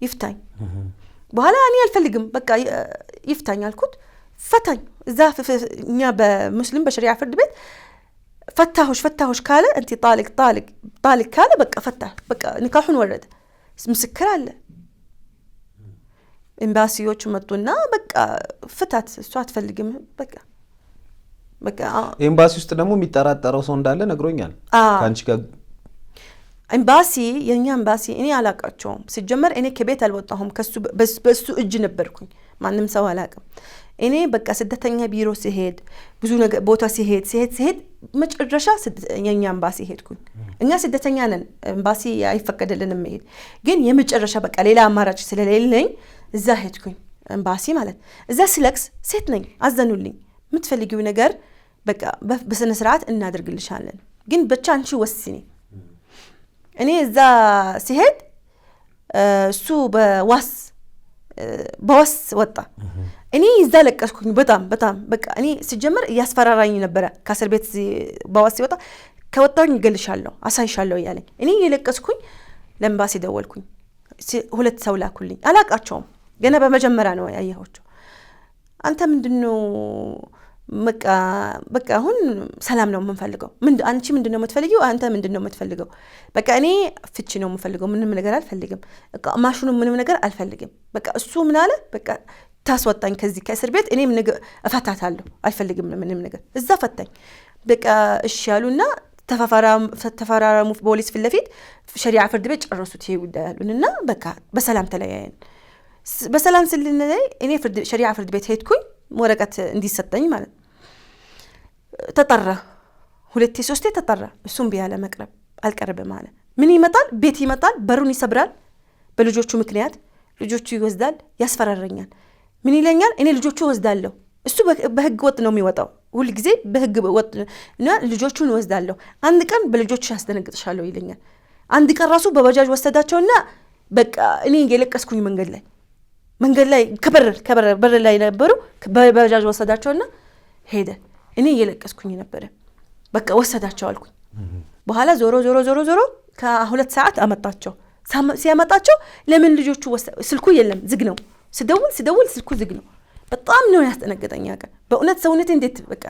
ይፍታኝ በኋላ እኔ አልፈልግም በቃ ይፍታኝ አልኩት። ፈታኝ። እዛ እኛ በሙስሊም በሸሪዓ ፍርድ ቤት ፈታሁሽ ካለ እንት ጣልቅ ካለ በቃ ፈታ በቃ ንካሁን ወረደ። ምስክር አለ። ኤምባሲዎቹ መጡና በቃ ፍታት እሷ አትፈልግም በቃ ኤምባሲ ውስጥ ደግሞ የሚጠራጠረው ሰው እንዳለ ነግሮኛል ካንቺ ጋር ኤምባሲ የኛ ኤምባሲ እኔ አላቃቸውም ሲጀመር እኔ ከቤት አልወጣሁም በሱ እጅ ነበርኩኝ ማንም ሰው አላቀም እኔ በቃ ስደተኛ ቢሮ ሲሄድ ብዙ ነገር ቦታ ሲሄድ መጨረሻ የኛ ኤምባሲ ሄድኩኝ እኛ ስደተኛ ነን ኤምባሲ አይፈቀደልንም መሄድ ግን የመጨረሻ በቃ ሌላ አማራጭ ስለሌለኝ እዛ ሄድኩኝ ኤምባሲ ማለት እዛ ስለክስ ሴት ነኝ አዘኑልኝ ምትፈልጊው ነገር በቃ በስነ ስርዓት እናደርግልሻለን ግን ብቻ አንቺ ወስኒ እኔ እዛ ሲሄድ እሱ በዋስ ወጣ እኔ እዛ ለቀስኩኝ በጣም በቃ እኔ ሲጀመር ያስፈራራኝ ነበር ከአስር ቤት በዋስ ሲወጣ ከወጣኝ ይገልሻለሁ አሳይሻለሁ ያለኝ እኔ የለቀስኩኝ ለኤምባሲ ደወልኩኝ ሁለት ሰው ላኩልኝ አላቃቸውም ገና በመጀመሪያ ነው ያየኋቸው አንተ ምንድነው በቃ አሁን ሰላም ነው የምንፈልገው አንቺ ምንድነው የምትፈልጊው አንተ ምንድነው የምትፈልገው በቃ እኔ ፍቺ ነው የምፈልገው ምንም ነገር አልፈልግም በቃ ማሽኑ ምንም ነገር አልፈልግም በቃ እሱ ምን አለ በቃ ታስወጣኝ ከዚህ ከእስር ቤት እኔም ነገር እፈታታለሁ አልፈልግም ምንም ነገር እዛ ፈታኝ በቃ እሺ ያሉና ተፈራራሙ ፖሊስ ፊት ለፊት ሸሪዓ ፍርድ ቤት ጨረሱት ይውዳሉና በቃ በሰላም ተለያየን በሰላም ስለነይ እኔ ሸሪዓ ፍርድ ቤት ሄድኩኝ ወረቀት እንዲሰጠኝ ማለት ተጠራ ሁለቴ ሶስቴ ተጠራ እሱም ቢያለ መቅረብ አልቀረበ ማለት ምን ይመጣል ቤት ይመጣል በሩን ይሰብራል በልጆቹ ምክንያት ልጆቹ ይወስዳል ያስፈራረኛል ምን ይለኛል እኔ ልጆቹ ወስዳለሁ እሱ በህግ ወጥ ነው የሚወጣው ሁሉ ጊዜ በህግ ወጥ እና ልጆቹን ወስዳለሁ አንድ ቀን በልጆቹ ያስደነግጥሻለሁ ይለኛል አንድ ቀን ራሱ በባጃጅ ወሰዳቸውና በቃ እኔ የለቀስኩኝ መንገድ ላይ ከበር ላይ ነበሩ በባጃጅ ወሰዳቸውና ሄደ እኔ የለቀስኩኝ ነበር በቃ ወሰዳቸው አልኩኝ በኋላ ዞሮ ከሁለት ሰዓት አመጣቸው ሲያመጣቸው ለምን ልጆቹ ስልኩ የለም ዝግ ነው ስደውል ስልኩ ዝግ ነው በጣም ነው ያስጠነቀቀኝ ያቀ በእውነት ሰውነት እንዴት በቃ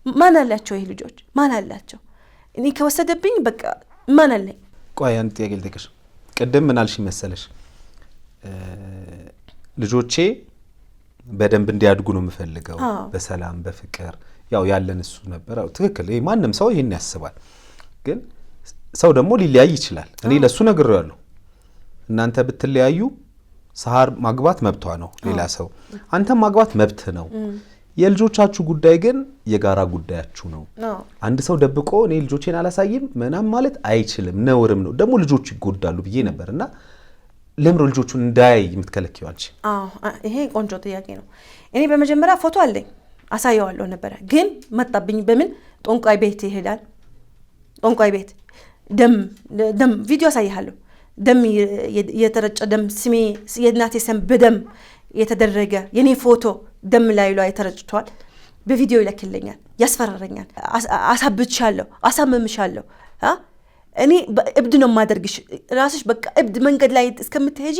ማን አላቸው ይሄ ልጆች ማን አላቸው እኔ ከወሰደብኝ በቃ ማን አለኝ ቆይ አንተ ያገልተከሽ ቀደም ምን አልሽ መሰለሽ ልጆቼ በደንብ እንዲያድጉ ነው የምፈልገው በሰላም በፍቅር ያው ያለን እሱ ነበር ትክክል ማንንም ሰው ይሄን ያስባል ግን ሰው ደግሞ ሊለያይ ይችላል እኔ ለሱ ነግሬዋለሁ እናንተ ብትለያዩ ሰሃር ማግባት መብቷ ነው ሌላ ሰው አንተ ማግባት መብት ነው የልጆቻችሁ ጉዳይ ግን የጋራ ጉዳያችሁ ነው አንድ ሰው ደብቆ እኔ ልጆቼን አላሳይም ምናም ማለት አይችልም ነውርም ነው ደግሞ ልጆቹ ይጎዳሉ ብዬ ነበርና ለምሮ ልጆቹን እንዳይ የምትከለኪው አንቺ ይሄ ቆንጆ ጥያቄ ነው እኔ በመጀመሪያ ፎቶ አለኝ አሳየዋለሁ ነበር ግን መጣብኝ በምን ጦንቋይ ቤት ይሄዳል ጦንቋይ ቤት ደም ቪዲዮ አሳይሃለሁ ደም የተረጨ ደም ስሜ የእናቴ ስም በደም የተደረገ የኔ ፎቶ ደም ላይ ተረጭቷል በቪዲዮ ይልክልኛል ያስፈራረኛል አሳብቻለሁ አሳመምሻለሁ እኔ እብድ ነው ማደርግሽ ራስሽ በቃ እብድ መንገድ ላይ እስከምትሄጂ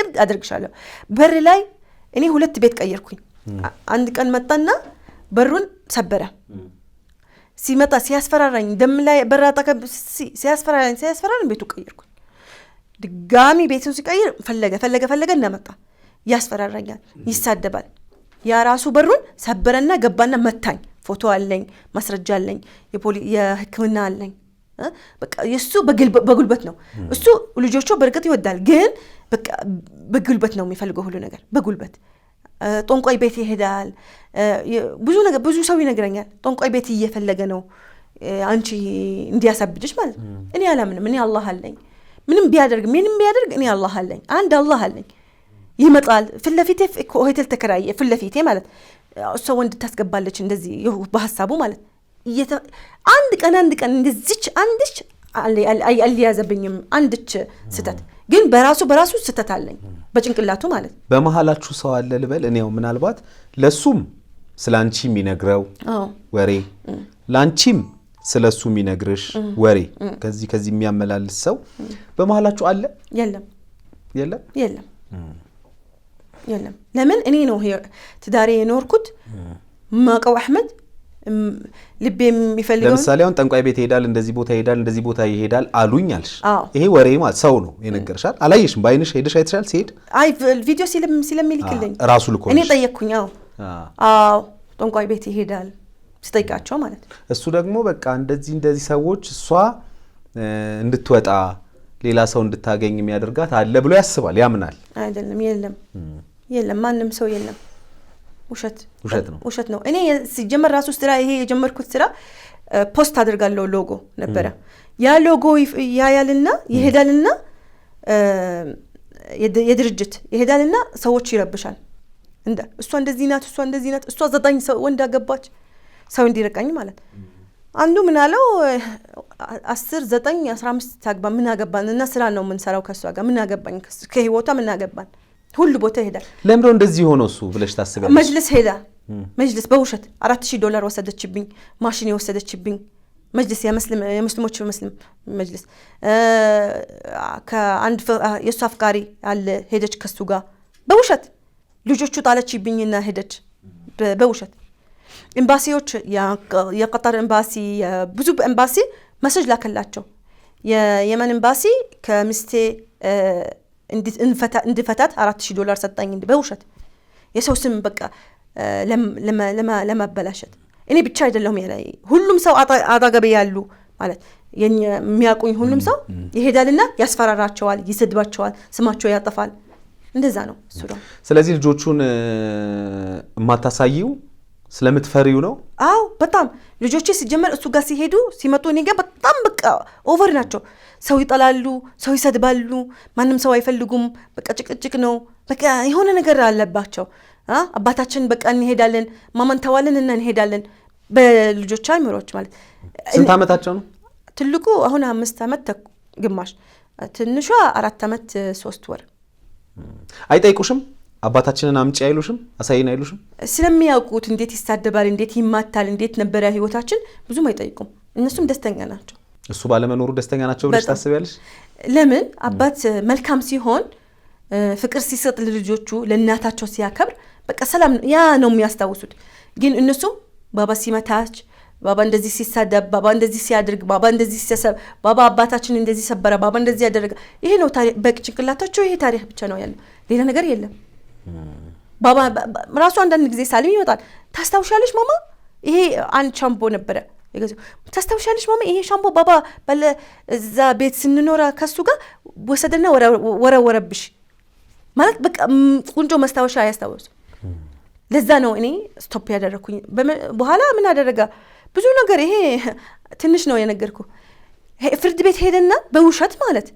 እብድ አደርግሻለሁ በር ላይ እኔ ሁለት ቤት ቀየርኩኝ አንድ ቀን መጣና በሩን ሰበረ ሲመጣ ሲያስፈራራኝ ደም ላይ በራጣከ ሲያስፈራራኝ ቤቱ ቀየርኩኝ ድጋሚ ቤቱን ሲቀይር ፈለገ እንደመጣ ያስፈራራኛል ይሳደባል ያ ራሱ በሩን ሰበረና ገባና መታኝ ፎቶ አለኝ ማስረጃ አለኝ የሕክምና አለኝ በቃ የሱ በጉልበት ነው እሱ ልጆቹ በርቀት ይወዳል ግን በቃ በጉልበት ነው የሚፈልገው ሁሉ ነገር በጉልበት ጦንቋይ ቤት ይሄዳል ብዙ ሰው ይነግረኛል ጦንቋይ ቤት እየፈለገ ነው አንቺ እንዲያሳብድሽ ማለት እኔ አላምንም እኔ አላህ አለኝ ምንም ቢያደርግ እኔ አላህ አለኝ አንድ አላህ አለኝ ይመጣል ፍለፊቴ ሆቴል ተከራየ ፍለፊቴ ማለት እሱ ወንድ ታስገባለች እንደዚህ በሐሳቡ ማለት አንድ ቀን እንደዚች አንድች አልያዘብኝም አንድች ስተት ግን በራሱ ስተት አለኝ በጭንቅላቱ ማለት በመሃላችሁ ሰው አለ ልበል እኔው ምናልባት ለሱም ስላንቺ የሚነግረው ወሬ ላንቺም ስለሱ የሚነግርሽ ወሬ ከዚህ የሚያመላልስ ሰው በመሃላችሁ አለ የለም ለምን እኔ ነው ትዳሬ የኖርኩት ማቀው አህመድ ልቤ የሚፈልገው ለምሳሌ አሁን ጠንቋይ ቤት ይሄዳል እንደዚህ ቦታ ይሄዳል አሉኛልሽ ይሄ ወሬ ማለት ሰው ነው የነገርሻል አላየሽም ባይንሽ ሄደሽ አይተሻል ሲሄድ አይ ቪዲዮ ስለሚልክልኝ ራሱ ልኮ እኔ ጠየቅኩኝ ጠንቋይ ቤት ይሄዳል ስጠይቃቸው ማለት እሱ ደግሞ በቃ እንደዚህ ሰዎች እሷ እንድትወጣ ሌላ ሰው እንድታገኝ የሚያደርጋት አለ ብሎ ያስባል ያምናል አይደለም የለም ማንም ሰው የለም ውሸት ነው እኔ ሲጀመር ራሱ ስራ ይሄ የጀመርኩት ስራ ፖስት አድርጋለሁ ሎጎ ነበረ ያ ሎጎ ያያልና ይሄዳልና የድርጅት ይሄዳልና ሰዎች ይረብሻል እሷ እንደዚህ ናት እሷ 9 ሰው ወንድ አገባች ሰው እንዲረቃኝ ማለት አንዱ ምን አለው 10 9 15 ታግባ ምን አገባን እና ስራ ነው ምን ሰራው ከሷ ጋር ምን አገባኝ ከህይወቷ ምን አገባን ሁሉ ቦታ ሄዳል ለምሮ እንደዚህ ሆኖ እሱ ብለሽ ታስበያለሽ መጅልስ ሄዳ መጅልስ በውሸት $4000 ወሰደችብኝ ማሽን የወሰደችብኝ መጅልስ የሙስሊሞች መጅልስ ከአንድ የሷ አፍቃሪ አለ ሄደች ከሱ ጋር በውሸት ልጆቹ ጣለችብኝና ሄደች በውሸት ኤምባሲዎች የቀጠር ኤምባሲ ብዙ ኤምባሲ መስጅ ላከላቸው የየመን ኤምባሲ ከሚስቴ እንድፈታት $4000 ሰጣኝ በውሸት የሰው ስም በቃ ለማበላሸት እኔ ብቻ አይደለሁም ያለኝ ሁሉም ሰው አጣገቤ ያሉ ማለት የሚያቁኝ ሁሉም ሰው ይሄዳልና ያስፈራራቸዋል ይስድባቸዋል ስማቸው ያጠፋል እንደዛ ነው እሱ ነው ስለዚህ ልጆቹን ማታሳይው ስለምትፈሪው ነው አው በጣም ልጆቼ ሲጀመር እሱ ጋር ሲሄዱ ሲመጡ እኔ ጋር በጣም በቃ ኦቨር ናቸው ሰው ይጠላሉ ሰው ይሰድባሉ ማንንም ሰው አይፈልጉም በቃ ጭቅጭቅ ነው በቃ የሆነ ነገር አለባቸው አባታችን በቃ እንሄዳለን ማማንተዋለን እና እንሄዳለን በልጆች አይምሮች ማለት ስንት አመታቸው ነው ትልቁ አሁን 5 አመት ግማሽ ትንሿ 4 አመት 3 ወር አይጠይቁሽም አባታችንን አምጪ አይሉሽም አሳይን አይሉሽም ስለሚያውቁት እንዴት ይሳደባል እንዴት ይማታል እንዴት ነበር ህይወታችን ብዙም አይጠይቁም እነሱም ደስተኛ ናቸው እሱ ባለመኖሩ ደስተኛ ናቸው ብለሽ ታስቢያለሽ ለምን አባት መልካም ሲሆን ፍቅር ሲሰጥ ለልጆቹ ለእናታቸው ሲያከብር በቃ ሰላም ያ ነው የሚያስታውሱት ግን እነሱ ባባ ሲመታች ባባ እንደዚህ ሲሳደብ ባባ እንደዚህ ሲያድርግ ባባ እንደዚህ ሲሰብ ባባ አባታችን እንደዚህ ሰበረ ባባ እንደዚህ ያደረገ ይሄ ነው ታሪክ በጭንቅላታቸው ይሄ ታሪክ ብቻ ነው ያለው ሌላ ነገር የለም ባባ ራሱ አንዳንድ ጊዜ ሳልም ይወጣል ታስታውሻለሽ ማማ ይሄ አንድ ሻምፖ ነበረ ይገዛው ታስታውሻለሽ ማማ ይሄ ሻምፖ ባባ ባለ እዛ ቤት ስንኖር ከሱ ጋር ወሰደና ወረወረብሽ ማለት በቃ ቁንጆ መስታወሻ ያስታውሱ ለዛ ነው እኔ ስቶፕ ያደረኩኝ በኋላ ምን አደረጋ ብዙ ነገር ይሄ ትንሽ ነው የነገርኩ ፍርድ ቤት ሄደና በውሸት ማለት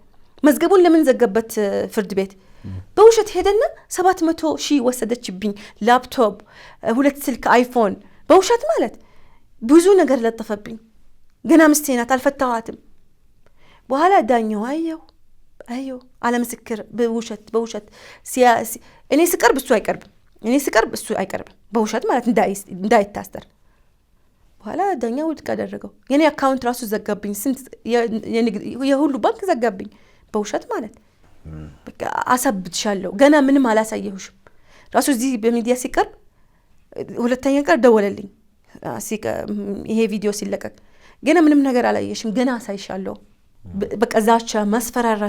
መዝገቡን ለምን ዘገበት ፍርድ ቤት በውሸት ሄደና 700,000 ወሰደችብኝ ላፕቶፕ 2 ስልክ አይፎን በውሸት ማለት ብዙ ነገር ለጠፈብኝ ገና ምስቴናት አልፈታዋትም በኋላ ዳኛው አየው አለ ምስክር በውሸት እኔ ስቀርብ እሱ አይቀርብም በውሸት ማለት እንዳይታሰር በኋላ ዳኛው ውድቅ አደረገው የኔ አካውንት ራሱ ዘጋብኝ ስንት የሁሉ ባንክ ዘጋብኝ በውሸት ማለት በቃ አሳብትሻለሁ ገና ምንም አላሳየሁሽም ራሱ እዚህ በሚዲያ ሲቀርብ ሁለተኛ ቀን ደወለልኝ ይሄ ቪዲዮ ሲለቀቅ ገና ምንም ነገር አላየሽም ገና አሳይሻለሁ በቃ ዛቻ ማስፈራራ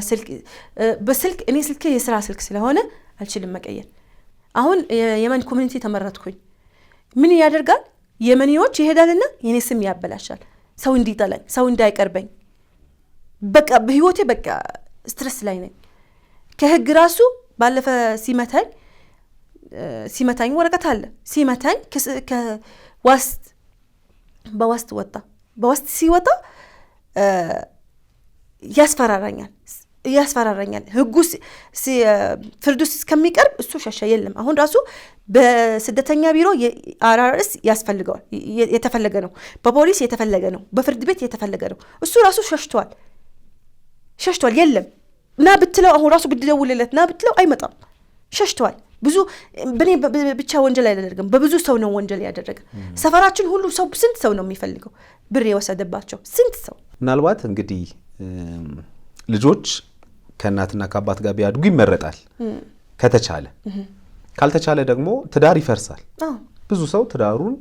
በስልክ እኔ ስልኬ የሥራ ስልክ ስለሆነ አልችልም መቀየር አሁን የመን ኮሚኒቲ ተመረጥኩኝ ምን ያደርጋል የመኒዎች ይሄዳልና የኔ ስም ያበላሻል ሰው እንዲጠላኝ ሰው እንዳይቀርበኝ በቃ በህይወቴ በቃ ስትረስ ላይ ነኝ ከህግ ራሱ ባለፈ ሲመታኝ ወረቀት አለ ሲመታኝ በዋስት ሲወጣ ያስፈራራኛል ያስፈራራኛል ህጉ ፍርዱስ እስከሚቀርብ እሱ ሸሸ የለም አሁን ራሱ በስደተኛ ቢሮ የአራርስ ያስፈልገዋል የተፈለገ ነው በፖሊስ የተፈለገ ነው በፍርድ ቤት የተፈለገ ነው እሱ ራሱ ሸሽቷል የለም ና ብትለው አሁን ራሱ ብትደውልለት ና ብትለው አይመጣም ሸሽቷል ብዙ በኔ ብቻ ወንጀል አይደረግም በብዙ ሰው ነው ወንጀል ያደረገ ሰፈራችን ሁሉ ሰው ስንት ሰው ነው የሚፈልገው ብር የወሰደባቸው ስንት ሰው ምናልባት እንግዲህ ልጆች ከእናትና ከአባት ጋር ቢያድጉ ይመረጣል ከተቻለ ካልተቻለ ደግሞ ትዳር ይፈርሳል ብዙ ሰው ትዳሩን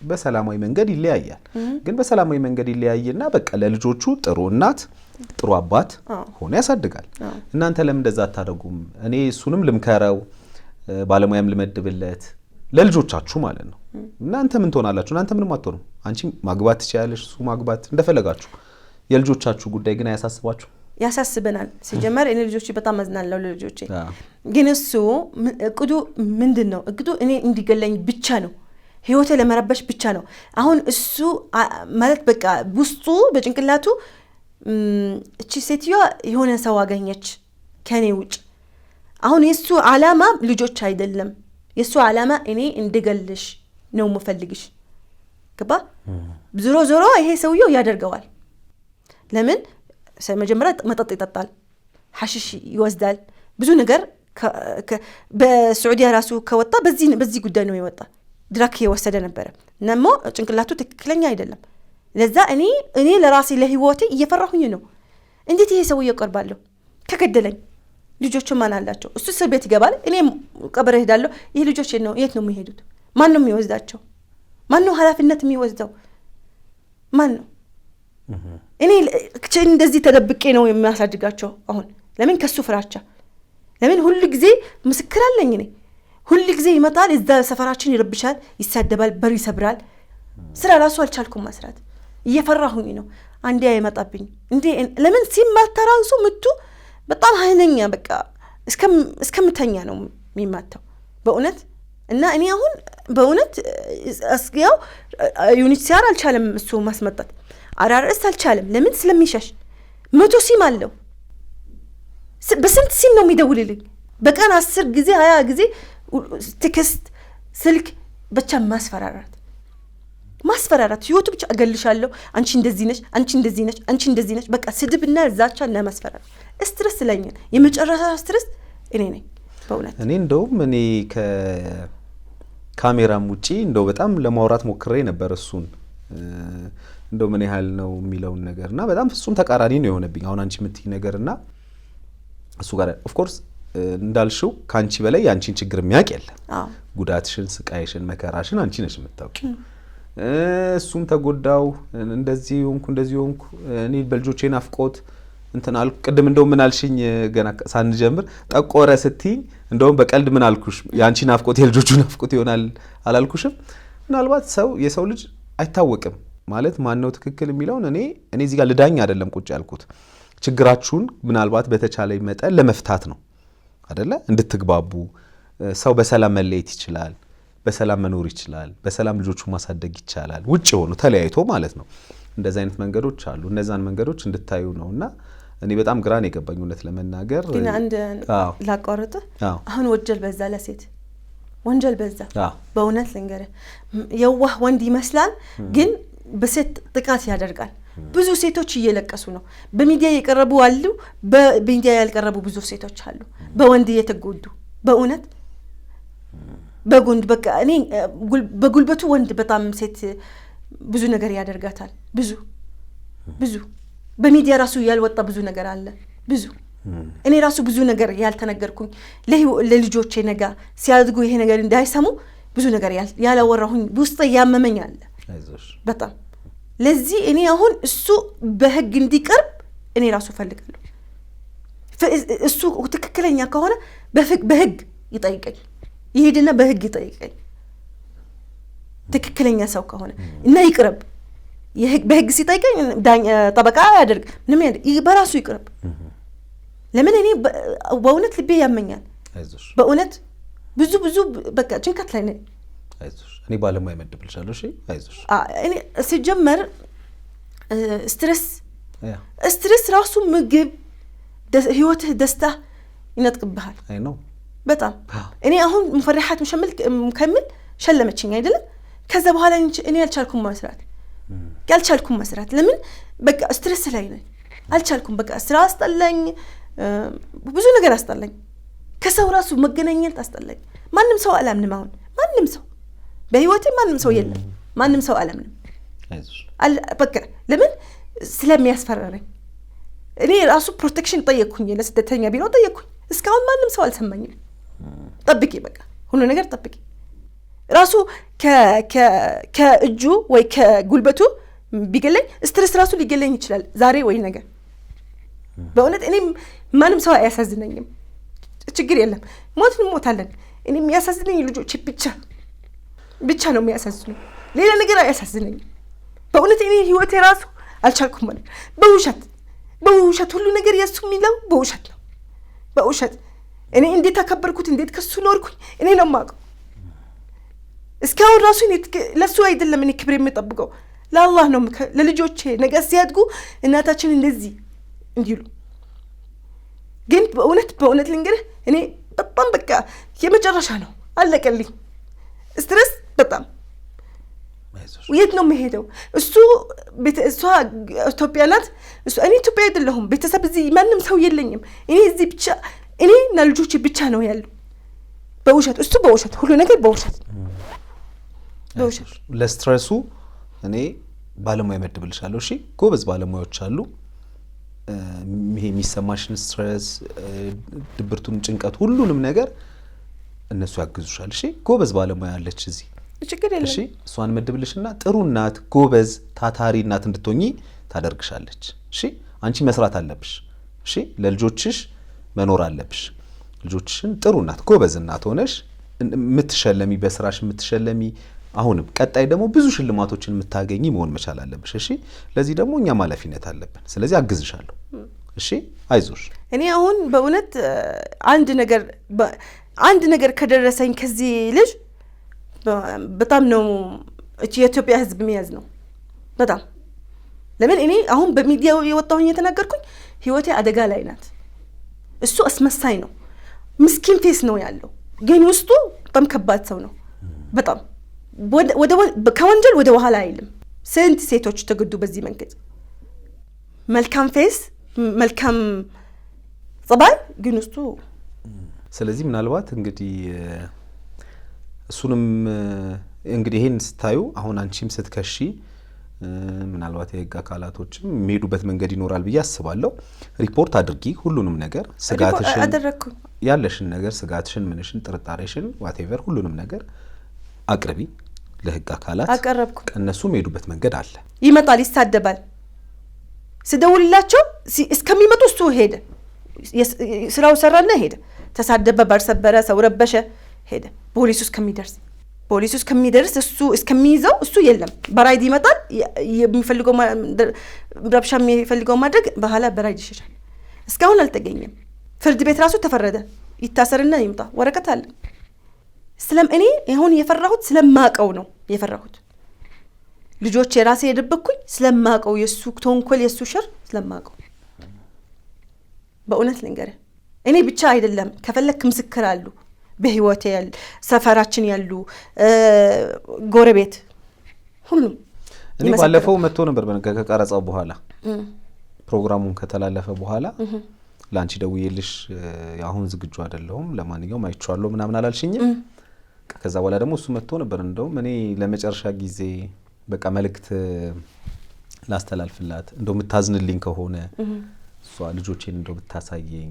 በሰላማዊ መንገድ ይለያያል ግን በሰላማዊ መንገድ ይለያይና በቃ ለልጆቹ ጥሩ እናት ጥሩ አባት ሆነ ያሳድጋል እናንተ ለምን እንደዛ አታደርጉም እኔ እሱንም ልምከረው ባለሙያም ልመድብለት ለልጆቻችሁ ማለት ነው እናንተ ምን ትሆናላችሁ እናንተ ምንም አትሆኑ አንቺ ማግባት ትችያለሽ እሱ ማግባት እንደፈለጋችሁ የልጆቻችሁ ጉዳይ ግን አያሳስባችሁ ያሳስበናል ሲጀመር እኔ ልጆቼ በጣም አዝናለሁ ለልጆቼ ግን እሱ እቅዱ ምንድነው እቅዱ እኔ እንዲገለኝ ብቻ ነው ህይወቴ ለመረበሽ ብቻ ነው አሁን እሱ ማለት በቃ ውስጡ በጭንቅላቱ እቺ ሴትዮ የሆነ ሰው አገኘች ከኔ ውጭ አሁን የሱ ዓላማ ልጆች አይደለም የሱ ዓላማ እኔ እንድገልሽ ነው መፈልግሽ ገባ ዞሮ ይሄ ሰውየው ያደርገዋል ለምን መጀመሪያ መጠጥ ይጠጣል ሐሽሽ ይወስዳል ብዙ ነገር በሳዑዲያ ራሱ ከወጣ በዚህ ጉዳይ ነው የወጣ ድራክ የወሰደ ነበር ነሞ ጭንቅላቱ ትክክለኛ አይደለም ለዛ እኔ ለራሴ ለህይወቴ እየፈራሁኝ ነው እንዴት ይሄ ሰው ይቀርባለሁ ከገደለኝ ልጆቹ ማን አላቸው እሱ እስር ቤት ይገባል እኔ ቀብረ ሄዳለሁ ይሄ ልጆች ነው የት ነው የሚሄዱት ማን ነው የሚወስዳቸው ማን ነው ኃላፊነት የሚወስደው ማን ነው እኔ እንደዚህ ተደብቄ ነው የሚያሳድጋቸው አሁን ለምን ከሱ ፍራቻ ለምን ሁሉ ጊዜ ምስክር አለኝ እኔ ሁሉ ጊዜ ይመጣል እዛ ሰፈራችን ይረብሻል ይሳደባል በር ይሰብራል ስራ ራሱ አልቻልኩም መስራት እየፈራሁኝ ነው አንዴ አይመጣብኝ እንዴ ለምን ሲማታራሱ ምቱ በጣም ኃይለኛ በቃ እስከምተኛ ነው የሚማታው በእውነት እና እኔ አሁን በእውነት አስጊያው ዩኒት ሲያር አልቻለም እሱ ማስመጣት አራርስ አልቻለም ለምን ስለሚሸሽ 100 ሲም አለው በስንት ሲም ነው የሚደውልልኝ በቀን 10 ጊዜ 20 ጊዜ ቴክስት ስልክ ብቻ ማስፈራራት ህይወቱ ብቻ እገልሻለሁ አንቺ እንደዚህ ነሽ በቃ ስድብና ዛቻና ማስፈራራት ስትረስ ለኛ የመጨረሻ ስትረስ እኔ ነኝ በእውነት እኔ እንደውም እኔ ከካሜራም ውጪ እንደው በጣም ለማውራት ሞክሬ ነበር እሱን እንደው ምን ያህል ነው የሚለውን ነገርና በጣም ፍጹም ተቃራኒ ነው የሆነብኝ አሁን አንቺ የምትይ ነገርና እሱ ጋር ኦፍ ኮርስ እንዳልሽው ካንቺ በላይ ያንቺን ችግር የሚያውቅ የለም ጉዳትሽን ስቃይሽን መከራሽን አንቺ ነሽ የምታውቂው እሱም ተጎዳው እንደዚህ ሆንኩ እኔ በልጆቼ ናፍቆት እንትን አልኩ ቅድም እንደው ምን አልሽኝ ገና ሳንጀምር ጠቆረ ስትይ እንደው በቀልድ ምን አልኩሽ ያንቺ ናፍቆት የልጆቹ ናፍቆት ይሆናል አላልኩሽም ምናልባት የሰው ልጅ አይታወቅም ማለት ማን ነው ትክክል የሚለው እኔ እዚህ ጋር ልዳኝ አይደለም ቁጭ ያልኩት ችግራችሁን ምናልባት በተቻለ መጠን ለመፍታት ነው አይደለ እንድትግባቡ ሰው በሰላም መለየት ይችላል በሰላም መኖር ይችላል በሰላም ልጆቹን ማሳደግ ይችላል ውጭ ሆኖ ተለያይቶ ማለት ነው እንደዛ አይነት መንገዶች አሉ እነዛን መንገዶች እንድታዩ ነውና እኔ በጣም ግራን የገባኝ እውነት ለመናገር ግን አንድ ላቋርጥ አሁን ወንጀል በዛ ለሴት ወንጀል በዛ በእውነት ልንገር የዋህ ወንድ ይመስላል ግን በሴት ጥቃት ያደርጋል ብዙ ሴቶች እየለቀሱ ነው በሚዲያ የቀረቡ አሉ በሚዲያ ያልቀረቡ ብዙ ሴቶች አሉ በወንድ የተጎዱ በእውነት በጎንድ በቃ እኔ በጉልበቱ ወንድ በጣም ሴት ብዙ ነገር ያደርጋታል ብዙ በሚዲያ ራሱ ያልወጣ ብዙ ነገር አለ ብዙ እኔ ራሱ ብዙ ነገር ያልተነገርኩኝ ለልጆቼ ነገ ሲያድጉ ይሄ ነገር እንዳይሰሙ ብዙ ነገር ያላወራሁኝ ውስጥ ያመመኝ አለ በጣም ለዚህ እኔ አሁን እሱ በህግ እንዲቀርብ እኔ ራሱ ፈልጋለሁ እሱ ትክክለኛ ከሆነ በህግ ይጠይቀኝ ይሄድና በህግ ይጠይቀኝ ትክክለኛ ሰው ከሆነ እና ይቅርብ በህግ ሲጠይቀኝ ጠበቃ ያደርግ ምንም በራሱ ይቅርብ ለምን እኔ በእውነት ልቤ ያመኛል በእውነት ብዙ በቃ ጭንቀት ላይ ነኝ አይዞሽ እኔ ባለሙያ መድብልሻለሁ እሺ አይዞሽ እኔ ሲጀመር ስትረስ ራሱ ምግብ ህይወትህ ደስታ ይነጥቅብሃል አይ ነው በጣም እኔ አሁን ሙፈሪሃት መከምል ሸለመችኝ አይደለም ከዛ በኋላ እኔ ያልቻልኩም መስራት ለምን በቃ ስትረስ ላይ ነኝ አልቻልኩም በቃ ስራ አስጠላኝ ብዙ ነገር አስጠላኝ ከሰው ራሱ መገናኘት አስጠላኝ ማንንም ሰው አላምንም አሁን ማንንም ሰው በህይወቴ ማንንም ሰው የለም ማንንም ሰው አላምንም በቃ ለምን ስለሚያስፈራረኝ እኔ ራሱ ፕሮቴክሽን ጠየቅኩኝ ለስደተኛ ቢሮ ጠየቅኩኝ እስካሁን ማንንም ሰው አልሰማኝም ጠብቂ በቃ ሁሉ ነገር ጠብቂ ራሱ ከእጁ ወይ ከጉልበቱ ቢገለኝ ስትረስ ራሱ ሊገለኝ ይችላል ዛሬ ወይ ነገ በእውነት እኔ ማንም ሰው አያሳዝነኝም ችግር የለም ሞትን ሞታለን እኔ የሚያሳዝነኝ ልጆች ብቻ ነው የሚያሳዝነኝ ሌላ ነገር አያሳዝነኝም በእውነት እኔ ህይወቴ ራሱ አልቻልኩም ማለት በውሸት ሁሉ ነገር የሱ የሚለው በውሸት ነው በውሸት እኔ እንዴት አከበርኩት እንዴት ከሱ ኖርኩኝ እኔ ነው የማውቀው እስካሁን ራሱ ለሱ አይደለም እኔ ክብር የምጠብቀው ለአላህ ነው ለልጆቼ ነገ ሲያድጉ እናታችን እንደዚህ እንዲሉ ግን በእውነት ልንገርህ እኔ በጣም በቃ የመጨረሻ ነው አለቀልኝ ስትረስ በጣም የት ነው የምሄደው እሷ ኢትዮጵያ ናት እኔ ኢትዮጵያ አይደለሁም ቤተሰብ እዚህ ማንም ሰው የለኝም እኔ እዚህ ብቻ እኔ እና ልጆቼ ብቻ ነው ያሉ በውሸት ሁሉ ነገር በውሸት ለስትረሱ እኔ ባለሙያ መድብልሻለሁ እሺ ጎበዝ ባለሙያዎች አሉ ይሄ የሚሰማሽን ስትረስ ድብርቱን ጭንቀት ሁሉንም ነገር እነሱ ያግዙሻል እሺ ጎበዝ ባለሙያ አለች እዚህ እሺ እሷን መድብልሽና ጥሩ እናት ጎበዝ ታታሪ እናት እንድትሆኚ ታደርግሻለች እሺ አንቺ መስራት አለብሽ እሺ ለልጆችሽ መኖር አለብሽ ልጆችሽን ጥሩ እናት ጎበዝ እናት ሆነሽ የምትሸለሚ በስራሽ የምትሸለሚ አሁንም ቀጣይ ደግሞ ብዙ ሽልማቶችን የምታገኚ መሆን መቻል አለብሽ እሺ ለዚህ ደግሞ እኛ ኃላፊነት አለብን ስለዚህ አግዝሻለሁ እሺ አይዞሽ እኔ አሁን በእውነት አንድ ነገር ከደረሰኝ ከዚህ ልጅ በጣም ነው የኢትዮጵያ ህዝብ የሚያዝ ነው በጣም ለምን እኔ አሁን በሚዲያው የወጣሁኝ የተናገርኩኝ ህይወቴ አደጋ ላይ ናት እሱ አስመሳይ ነው ምስኪን ፌስ ነው ያለው ግን ውስጡ በጣም ከባድ ሰው ነው በጣም ከወንጀል ወደ ኋላ አይልም ስንት ሴቶች ተገዱ በዚህ መንገድ መልካም ፌስ መልካም ጸባይ ግን ውስጡ ስለዚህ ምናልባት እንግዲህ እሱንም እንግዲህ ይሄን ስታዩ አሁን አንቺም ስትከሺ ምናልባት የህግ አካላቶችም የሚሄዱበት መንገድ ይኖራል ብዬ አስባለሁ ሪፖርት አድርጊ ሁሉንም ነገር ስጋትሽን አደረኩኝ ያለሽን ነገር ስጋትሽን ምንሽን ጥርጣሬሽን ዋቴቨር ሁሉንም ነገር አቅርቢ ለህግ አካላት አቀረብኩ እነሱ የሚሄዱበት መንገድ አለ ይመጣል ይሳደባል ስደውልላቸው እስከሚመጡ እሱ ሄደ ስራው ሰራና ሄደ ተሳደበ ባርሰበረ ሰው ረበሸ ሄደ ፖሊሱ እስከሚደርስ እሱ እስከሚይዘው እሱ የለም በራይድ ይመጣል የሚፈልገው ረብሻ የሚፈልገው ማድረግ በኋላ በራይድ ይሸሻል እስካሁን አልተገኘም ፍርድ ቤት ራሱ ተፈረደ ይታሰርና ይምጣ ወረቀት አለ እኔ አሁን የፈራሁት ስለማቀው ነው የፈራሁት ልጆች የራሴ የደበኩኝ ስለማቀው የሱ ተንኮል የሱ ሸር ስለማቀው በእውነት ልንገርህ እኔ ብቻ አይደለም ከፈለክ ምስክር አሉ በህይወቴ ያለ ሰፈራችን ያሉ ጎረቤት ሁሉም እኔ ባለፈው መጥቶ ነበር ከቀረጻው በኋላ ፕሮግራሙን ከተላለፈ በኋላ ላንቺ ደውዬልሽ አሁን ዝግጁ አይደለሁም ለማንኛውም አይቻለሁ ምናምን አላልሽኝም ከዛ በኋላ ደግሞ እሱ መጥቶ ነበር እንደውም እኔ ለመጨረሻ ጊዜ በቃ መልእክት ላስተላልፍላት እንደው የምታዝንልኝ ከሆነ እሷ ልጆቼን እንደው ብታሳየኝ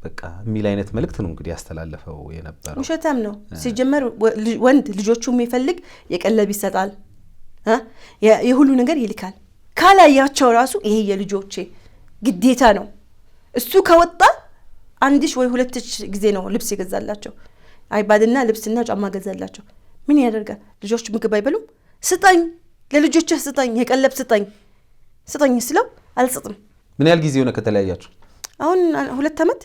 በቃ የሚል አይነት መልእክት ነው እንግዲህ ያስተላለፈው የነበረው ውሸታም ነው ሲጀመር ወንድ ልጆቹ የሚፈልግ የቀለብ ይሰጣል የሁሉ ነገር ይልካል ካላያቸው ራሱ ይሄ የልጆቼ ግዴታ ነው እሱ ከወጣ አንድሽ ወይ ሁለት ጊዜ ነው ልብስ ይገዛላቸው አይባድና ልብስና ጫማ ገዛላቸው ምን ያደርጋል ልጆቹ ምግብ አይበሉም ስጠኝ ለልጆቼ ስጠኝ የቀለብ ስጠኝ ስለው አልሰጥም ምን ያህል ጊዜ ሆነ ከተለያያችሁ አሁን 2 ዓመት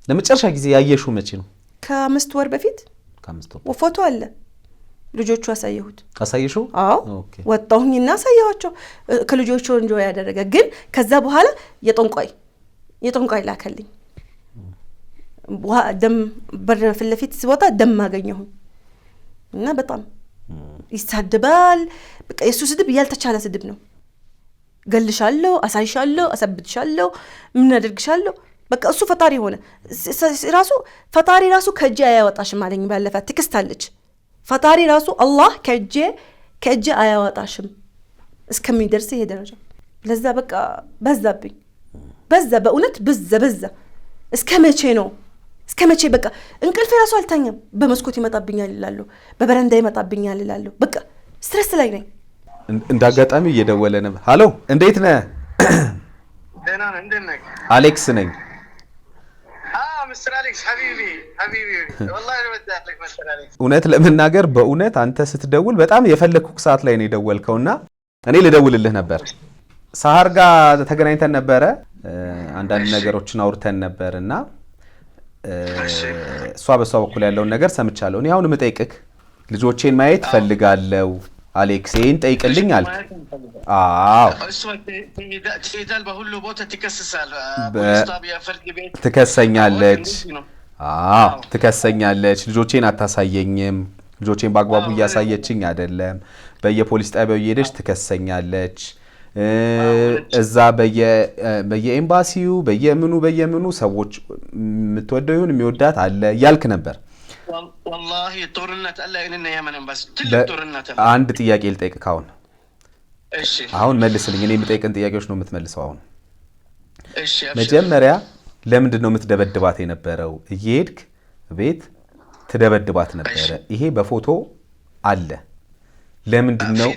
ለመጨረሻ ጊዜ ያየሽው መቼ ነው ከ5 ወር በፊት ከ5 ወር ወፎቶ አለ ልጆቹ አሳየሽው? አዎ ወጣሁኝና አሳየኋቸው ከልጆቹ እንጆ ያደረገ ግን ከዛ በኋላ የጠንቋይ ላከልኝ ደም በረፍ ለፊት ሲወጣ ደም አገኘሁ እና በጣም ይሳደባል በቃ የሱ ስድብ ያልተቻለ ስድብ ነው ገልሻለሁ አሳይሻለሁ አሰብትሻለሁ ምን አድርግሻለሁ በቃ እሱ ፈጣሪ ሆነ ፈጣሪ ራሱ ከእጄ አያወጣሽም አለኝ ባለፈ ትክስታለች ፈጣሪ ራሱ አላህ ከእጄ አያወጣሽም እስከሚደርስ ይሄ ደረጃ ለዛ በቃ በዛብኝ በእውነት በዛ እስከ መቼ በቃ እንቅልፍ ራሱ አልተኛም በመስኮት ይመጣብኛል ይላሉ በበረንዳ ይመጣብኛል ይላሉ በቃ ስትረስ ላይ ነኝ እንዳጋጣሚ እየደወለ ነበር ሃሎ እንዴት ነህ ደህና ነኝ እንዴት ነህ አሌክስ ነኝ مستر أليكس حبيبي والله بدي مستر أليكس እውነት ለመናገር በእውነት አንተ ስትደውል በጣም የፈለኩክ ሰዓት ላይ ነው የደወልከውና እኔ ልደውልልህ ነበር ሳሃር ጋር ተገናኝተን ነበር አንዳንድ ነገሮችን አውርተን ነበርና እሷ በሷ በኩል ያለውን ነገር ሰምቻለሁ እኔ አሁን መጠይቅክ ልጆቼን ማየት ፈልጋለሁ አሌክስ ይሄን ጠይቅልኝ አልክ አዎ እሱ ትሄዳል በሁሉ ቦታ ትከሰሳል ፖሊስ ጣቢያ ፍርድ ቤት ትከሰኛለች አዎ ትከሰኛለች ልጆቼን አታሳየኝም ልጆቼን በአግባቡ እያሳየችኝ አይደለም በየፖሊስ ጣቢያው እየሄደች ትከሰኛለች እዛ በየኤምባሲው በየምኑ ሰዎች የምትወደው ይሁን የሚወዳት አለ ያልክ ነበር والله ጦርነት አለ እኔና የመን በስ ትልቅ ጦርነት አለ አንድ ጥያቄ ልጠይቅ ካሁን እሺ አሁን መልስልኝ እኔ የምጠይቅን ጥያቄዎች ነው የምትመልሰው አሁን እሺ መጀመሪያ ለምንድን ነው የምትደበድባት የነበረው እየሄድክ ቤት ትደበድባት ነበር ይሄ በፎቶ አለ ለምንድን ነው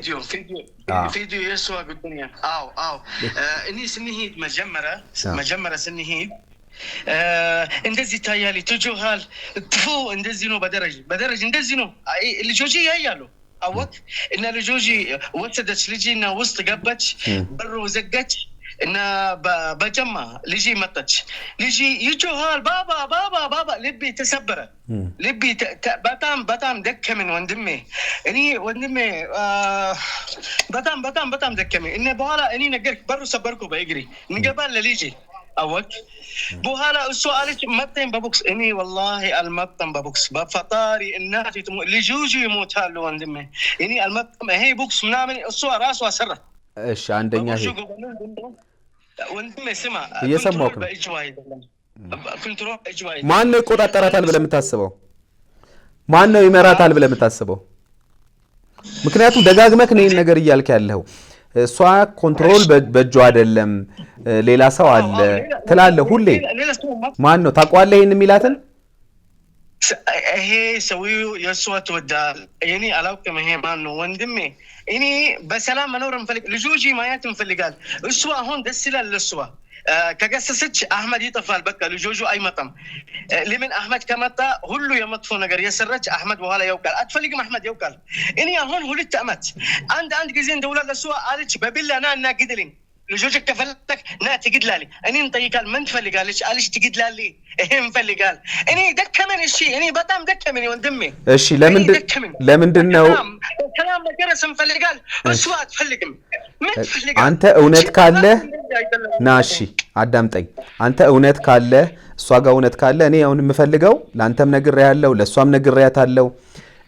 ቪዲዮ የሷ ጉዳይ አዎ እኔ ስንሄድ መጀመሪያ ስንሄድ እንደዚህ ታያሊ ትጆሃል ትፉ እንደዚህ ነው በደረጃ እንደዚህ ነው ልጆጂ ያያሉ አወቅ እና ልጆጂ ወሰደች ልጂና ውስጥ ገባች በሩ ዘጋች እና በጀማ ልጂ መጣች ልጂ ይጆሃል ባባ ልቢ ተሰበረ ልቢ በጣም ደከመኝ ወንድሜ በጣም ደከመኝ እና በኋላ እኔ ነገር በሩ ሰበርኩ በእግሪ እንገባል ለልጂ አወቅ በኋላ እሱ አለች መጣኝ በቦክስ እኔ والله አልመጣም በቦክስ በፈጣሪ እናቴ ልጆጂ ይሞታሉ ወንድሜ እኔ አልመጣም ይሄ ቦክስ ምናምን እሱ ራሱ አሰራ እሺ አንደኛ ይሄ ወንድሜ ስማ እየሰማሁህ ኮንትሮል እጅዋይ ማን ነው ይቆጣጠራታል ብለህ የምታስበው ማን ነው ይመራታል ብለህ የምታስበው ምክንያቱም ደጋግመህ ነው ይሄን ነገር እያልክ ያለው እሷ ኮንትሮል በእጁ አይደለም ሌላ ሰው አለ ትላለህ ሁሌ ማን ነው ታውቀዋለህ ይሄን የሚላትን ይሄ ሰውዬው የእሷ ተወዳል እኔ አላውቅም ይሄ ማን ነው ወንድሜ እኔ በሰላም መኖር እንፈልግ ልጆጂ ማየት እንፈልጋል እሱ አሁን ደስ ይላል ለሷ ከገሰሰች አህመድ ይጠፋል በቃ ልጆጁ አይመጣም ለምን አህመድ ከመጣ ሁሉ የመጥፎ ነገር የሰረች አህመድ በኋላ ያውቃል አትፈልግም አህመድ ያውቃል እኔ አሁን ሁለት አመት አንድ ጊዜ እንደውላ ለሷ አለች በቢላና እና ግድልኝ ልጆች ከፈለክ ና ትግድላሊ እኔን ጠይቃል ምን ትፈልጋለች አለች ትግድላሊ ይሄን ፈልጋል እኔ ደከመኝ እሺ እኔ በጣም ደከመኝ ወንድሜ እሺ ለምንድን ነው ሰላም ነገር እንፈልጋል እሱ አትፈልግም ምን ትፈልጋለህ አንተ እውነት ካለ ና እሺ አዳምጠኝ አንተ እውነት ካለ እሷ ጋር እውነት ካለ እኔ አሁን የምፈልገው ላንተም ነግሬያለሁ ለሷም ነግሬያታለሁ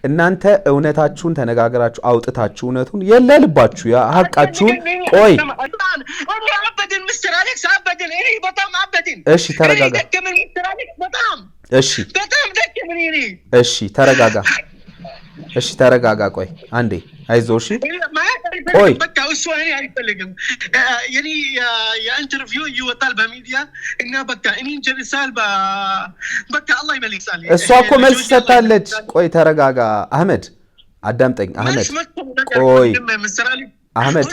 እናንተ እውነታችሁን ተነጋግራችሁ አውጥታችሁ እውነቱን የለልባችሁ ያ ሐቃችሁን ቆይ አበድን ሚስተር አሌክስ አበድን እኔ በጣም አበድን እሺ ተረጋጋ ደከመኝ ሚስተር አሌክስ በጣም ደከመኝ እሺ ተረጋጋ ቆይ አንዴ አይዞህ እሺ ቆይ በቃ እሱ እኔ አይፈልግም የኔ የኢንተርቪው ይወጣል በሚዲያ እና በቃ እኔ ጀልሳል በቃ አላህ ይመልሳል እሷ እኮ መልስ ሰጣለች ቆይ ተረጋጋ አህመድ አዳምጠኝ አህመድ ቆይ አህመድ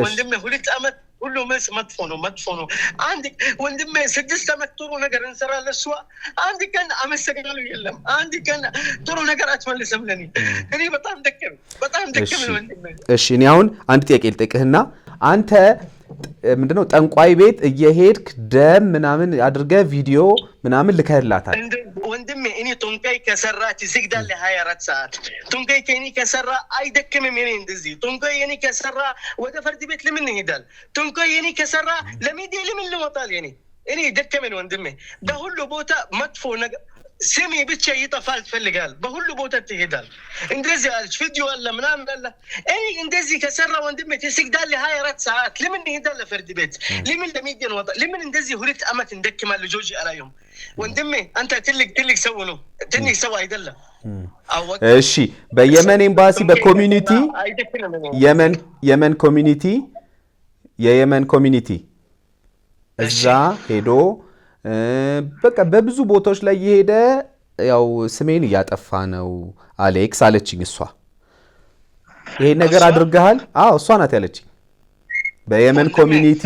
ወንድሜ ሁለት አመት ሁሉ መልስ መጥፎ ነው አንድ ወንድሜ 6 አመት ጥሩ ነገር እንሰራለን እሷ አንድ ቀን አመሰግናለሁ የለም አንድ ቀን ጥሩ ነገር አትመልስም ለኔ እኔ በጣም ደከመኝ ወንድሜ እሺ እኔ አሁን አንድ ጥያቄ ልጠይቅህና አንተ ምንድነው ጠንቋይ ቤት እየሄድክ ደም ምናምን አድርገህ ቪዲዮ ምናምን ልከህላታል ወንድሜ እኔ ቶንካይ ከሰራች ይስግዳል 24 ሰዓት ቶንካይ ከኔ ከሰራ አይደክምም እኔ እንደዚህ ቶንካይ የኔ ከሰራ ወደ ፍርድ ቤት ለምን ይሄዳል ቶንካይ የኔ ከሰራ ለሚዲያ ለምን ልወጣል እኔ ደከመኝ ወንድሜ በሁሉ ቦታ መጥፎ ነገር ስሜ ብቻ ይጠፋል ትፈልጋል በሁሉ ቦታ ትሄዳል እንደዚህ አልሽ ቪዲዮ አለ ምናምን አለ እኔ እንደዚህ ከሰራ ወንድሜ ትስግዳል 24 ሰዓት ለምን ይሄዳል ፍርድ ቤት ለምን ለሚዲያ ወጣ ለምን እንደዚህ ሁለት አመት እንደክማል ልጆች አላየሁም ወንድሜ አንተ ትልቅ ሰው ነው ትንሽ ሰው አይደለም እሺ በየመን ኤምባሲ በኮሚኒቲ የየመን ኮሚኒቲ እዛ ሄዶ በቃ በብዙ ቦታዎች ላይ የሄደ ያው ስሜን እያጠፋ ነው አሌክስ አለችኝ እሷ ይሄን ነገር አድርገሃል አዎ እሷ ናት ያለችኝ በየመን ኮሚኒቲ